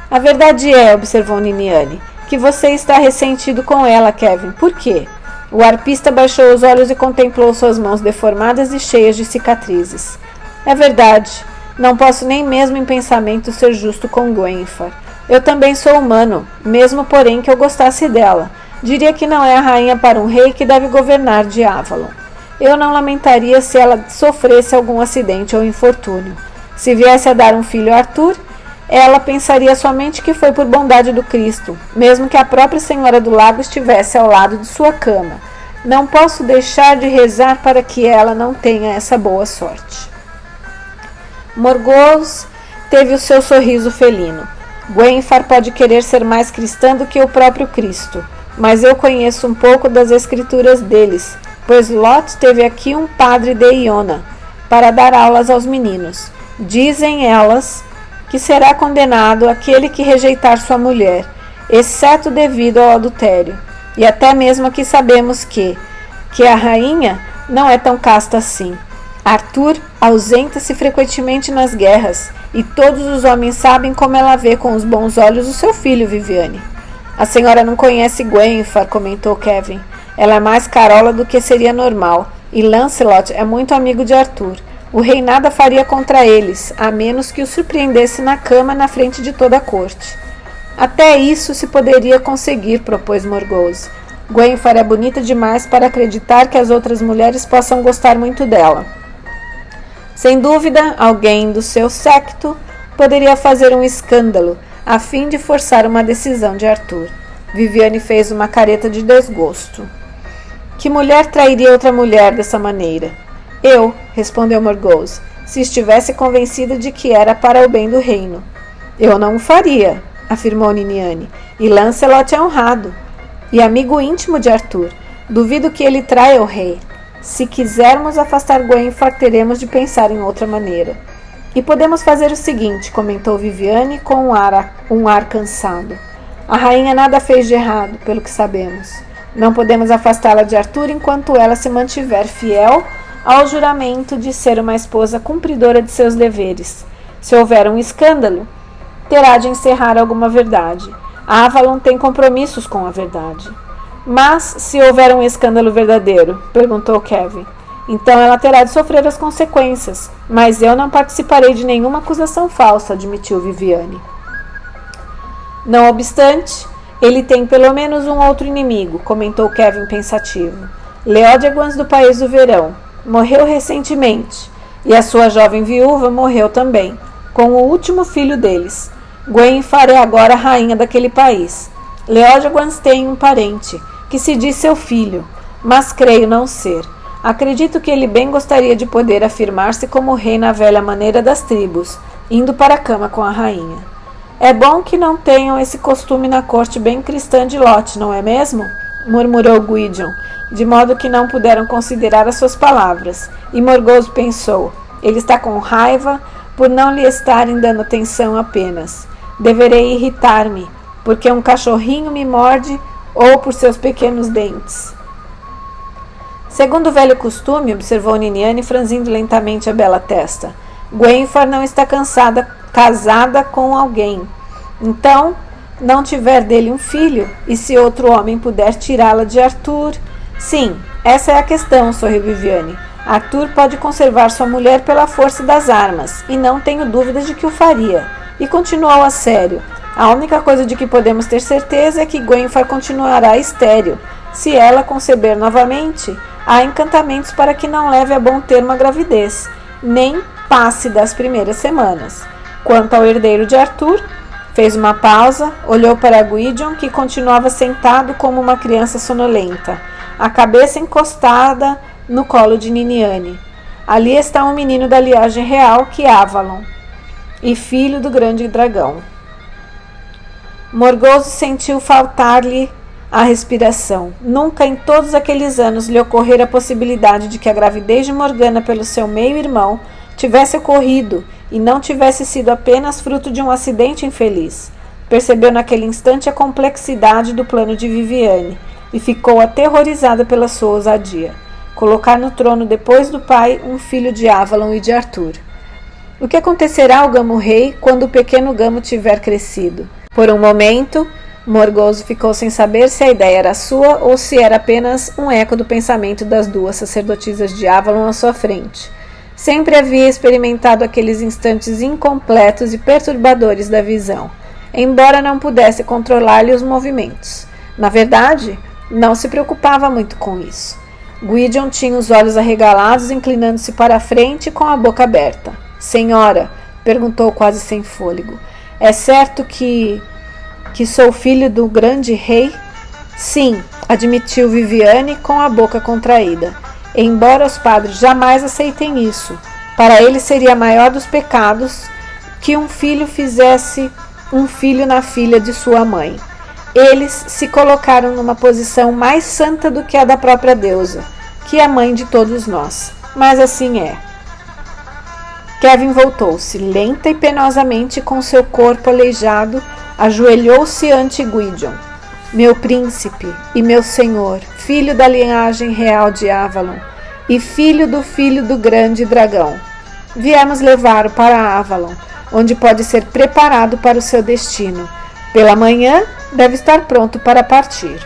A verdade é, observou Niniane, que você está ressentido com ela, Kevin. Por quê? O arpista baixou os olhos e contemplou suas mãos deformadas e cheias de cicatrizes. É verdade. Não posso nem mesmo em pensamento ser justo com Gwenfar. Eu também sou humano, mesmo porém que eu gostasse dela. Diria que não é a rainha para um rei que deve governar de Avalon. Eu não lamentaria se ela sofresse algum acidente ou infortúnio. Se viesse a dar um filho a Arthur, ela pensaria somente que foi por bondade do Cristo, mesmo que a própria Senhora do Lago estivesse ao lado de sua cama. Não posso deixar de rezar para que ela não tenha essa boa sorte. Morgause teve o seu sorriso felino. Gwenfar pode querer ser mais cristã do que o próprio Cristo, mas eu conheço um pouco das escrituras deles, pois Lot teve aqui um padre de Iona para dar aulas aos meninos. Dizem elas que será condenado aquele que rejeitar sua mulher, exceto devido ao adultério. E até mesmo aqui sabemos que a rainha não é tão casta assim. Arthur ausenta-se frequentemente nas guerras, e todos os homens sabem como ela vê com os bons olhos o seu filho, Viviane. A senhora não conhece Gwenfar, comentou Kevin. Ela é mais carola do que seria normal, e Lancelot é muito amigo de Arthur. O rei nada faria contra eles, a menos que o surpreendesse na cama na frente de toda a corte. Até isso se poderia conseguir, propôs Morgause. Gwenfar é bonita demais para acreditar que as outras mulheres possam gostar muito dela. Sem dúvida, alguém do seu séquito poderia fazer um escândalo, a fim de forçar uma decisão de Arthur. Viviane fez uma careta de desgosto. Que mulher trairia outra mulher dessa maneira? Eu, respondeu Morgause, se estivesse convencida de que era para o bem do reino. Eu não o faria, afirmou Niniane, e Lancelot é honrado, e amigo íntimo de Arthur. Duvido que ele traia o rei. Se quisermos afastar Gwenfar, teremos de pensar em outra maneira. E podemos fazer o seguinte, comentou Viviane com um ar cansado. A rainha nada fez de errado, pelo que sabemos. Não podemos afastá-la de Arthur enquanto ela se mantiver fiel ao juramento de ser uma esposa cumpridora de seus deveres. Se houver um escândalo, terá de encerrar alguma verdade. A Avalon tem compromissos com a verdade. Mas se houver um escândalo verdadeiro? Perguntou Kevin. Então ela terá de sofrer as consequências. Mas eu não participarei de nenhuma acusação falsa, admitiu Viviane. Não obstante, ele tem pelo menos um outro inimigo, comentou Kevin pensativo. Leódegans do País do Verão. Morreu recentemente. E a sua jovem viúva morreu também, com o último filho deles. Gwenfar é agora a rainha daquele país. Leódegans tem um parente, que se diz seu filho, mas creio não ser. Acredito que ele bem gostaria de poder afirmar-se como rei na velha maneira das tribos, indo para a cama com a rainha. É bom que não tenham esse costume na corte bem cristã de Lot, não é mesmo? Murmurou Gwydion, de modo que não puderam considerar as suas palavras. E Morgause pensou, ele está com raiva por não lhe estarem dando atenção apenas. Deverei irritar-me, porque um cachorrinho me morde ou por seus pequenos dentes. Segundo o velho costume, observou Niniane, franzindo lentamente a bela testa, Gwenfar não está casada com alguém. Então, não tiver dele um filho, e se outro homem puder tirá-la de Arthur? Sim, essa é a questão, sorriu Viviane. Arthur pode conservar sua mulher pela força das armas, e não tenho dúvidas de que o faria. E continuou a sério. A única coisa de que podemos ter certeza é que Gwenfar continuará estéril. Se ela conceber novamente, há encantamentos para que não leve a bom termo a gravidez, nem passe das primeiras semanas. Quanto ao herdeiro de Arthur, fez uma pausa, olhou para Gwydion, que continuava sentado como uma criança sonolenta, a cabeça encostada no colo de Niniane. Ali está um menino da linhagem real, que é Avalon, e filho do grande dragão. Morgause sentiu faltar-lhe a respiração. Nunca em todos aqueles anos lhe ocorrera a possibilidade de que a gravidez de Morgana pelo seu meio-irmão tivesse ocorrido e não tivesse sido apenas fruto de um acidente infeliz. Percebeu naquele instante a complexidade do plano de Viviane e ficou aterrorizada pela sua ousadia. Colocar no trono depois do pai um filho de Avalon e de Arthur. O que acontecerá ao Gamo Rei quando o pequeno Gamo tiver crescido? Por um momento, Morgause ficou sem saber se a ideia era sua ou se era apenas um eco do pensamento das duas sacerdotisas de Avalon à sua frente. Sempre havia experimentado aqueles instantes incompletos e perturbadores da visão, embora não pudesse controlar-lhe os movimentos. Na verdade, não se preocupava muito com isso. Gwydion tinha os olhos arregalados, inclinando-se para a frente com a boca aberta. Senhora, perguntou quase sem fôlego, é certo que sou filho do grande rei? Sim, admitiu Viviane com a boca contraída. Embora os padres jamais aceitem isso, para eles seria maior dos pecados que um filho fizesse um filho na filha de sua mãe. Eles se colocaram numa posição mais santa do que a da própria deusa, que é a mãe de todos nós. Mas assim é. Kevin voltou-se, lenta e penosamente, com seu corpo aleijado, ajoelhou-se ante Gwydion. Meu príncipe e meu senhor, filho da linhagem real de Avalon, e filho do grande dragão. Viemos levar-o para Avalon, onde pode ser preparado para o seu destino. Pela manhã, deve estar pronto para partir.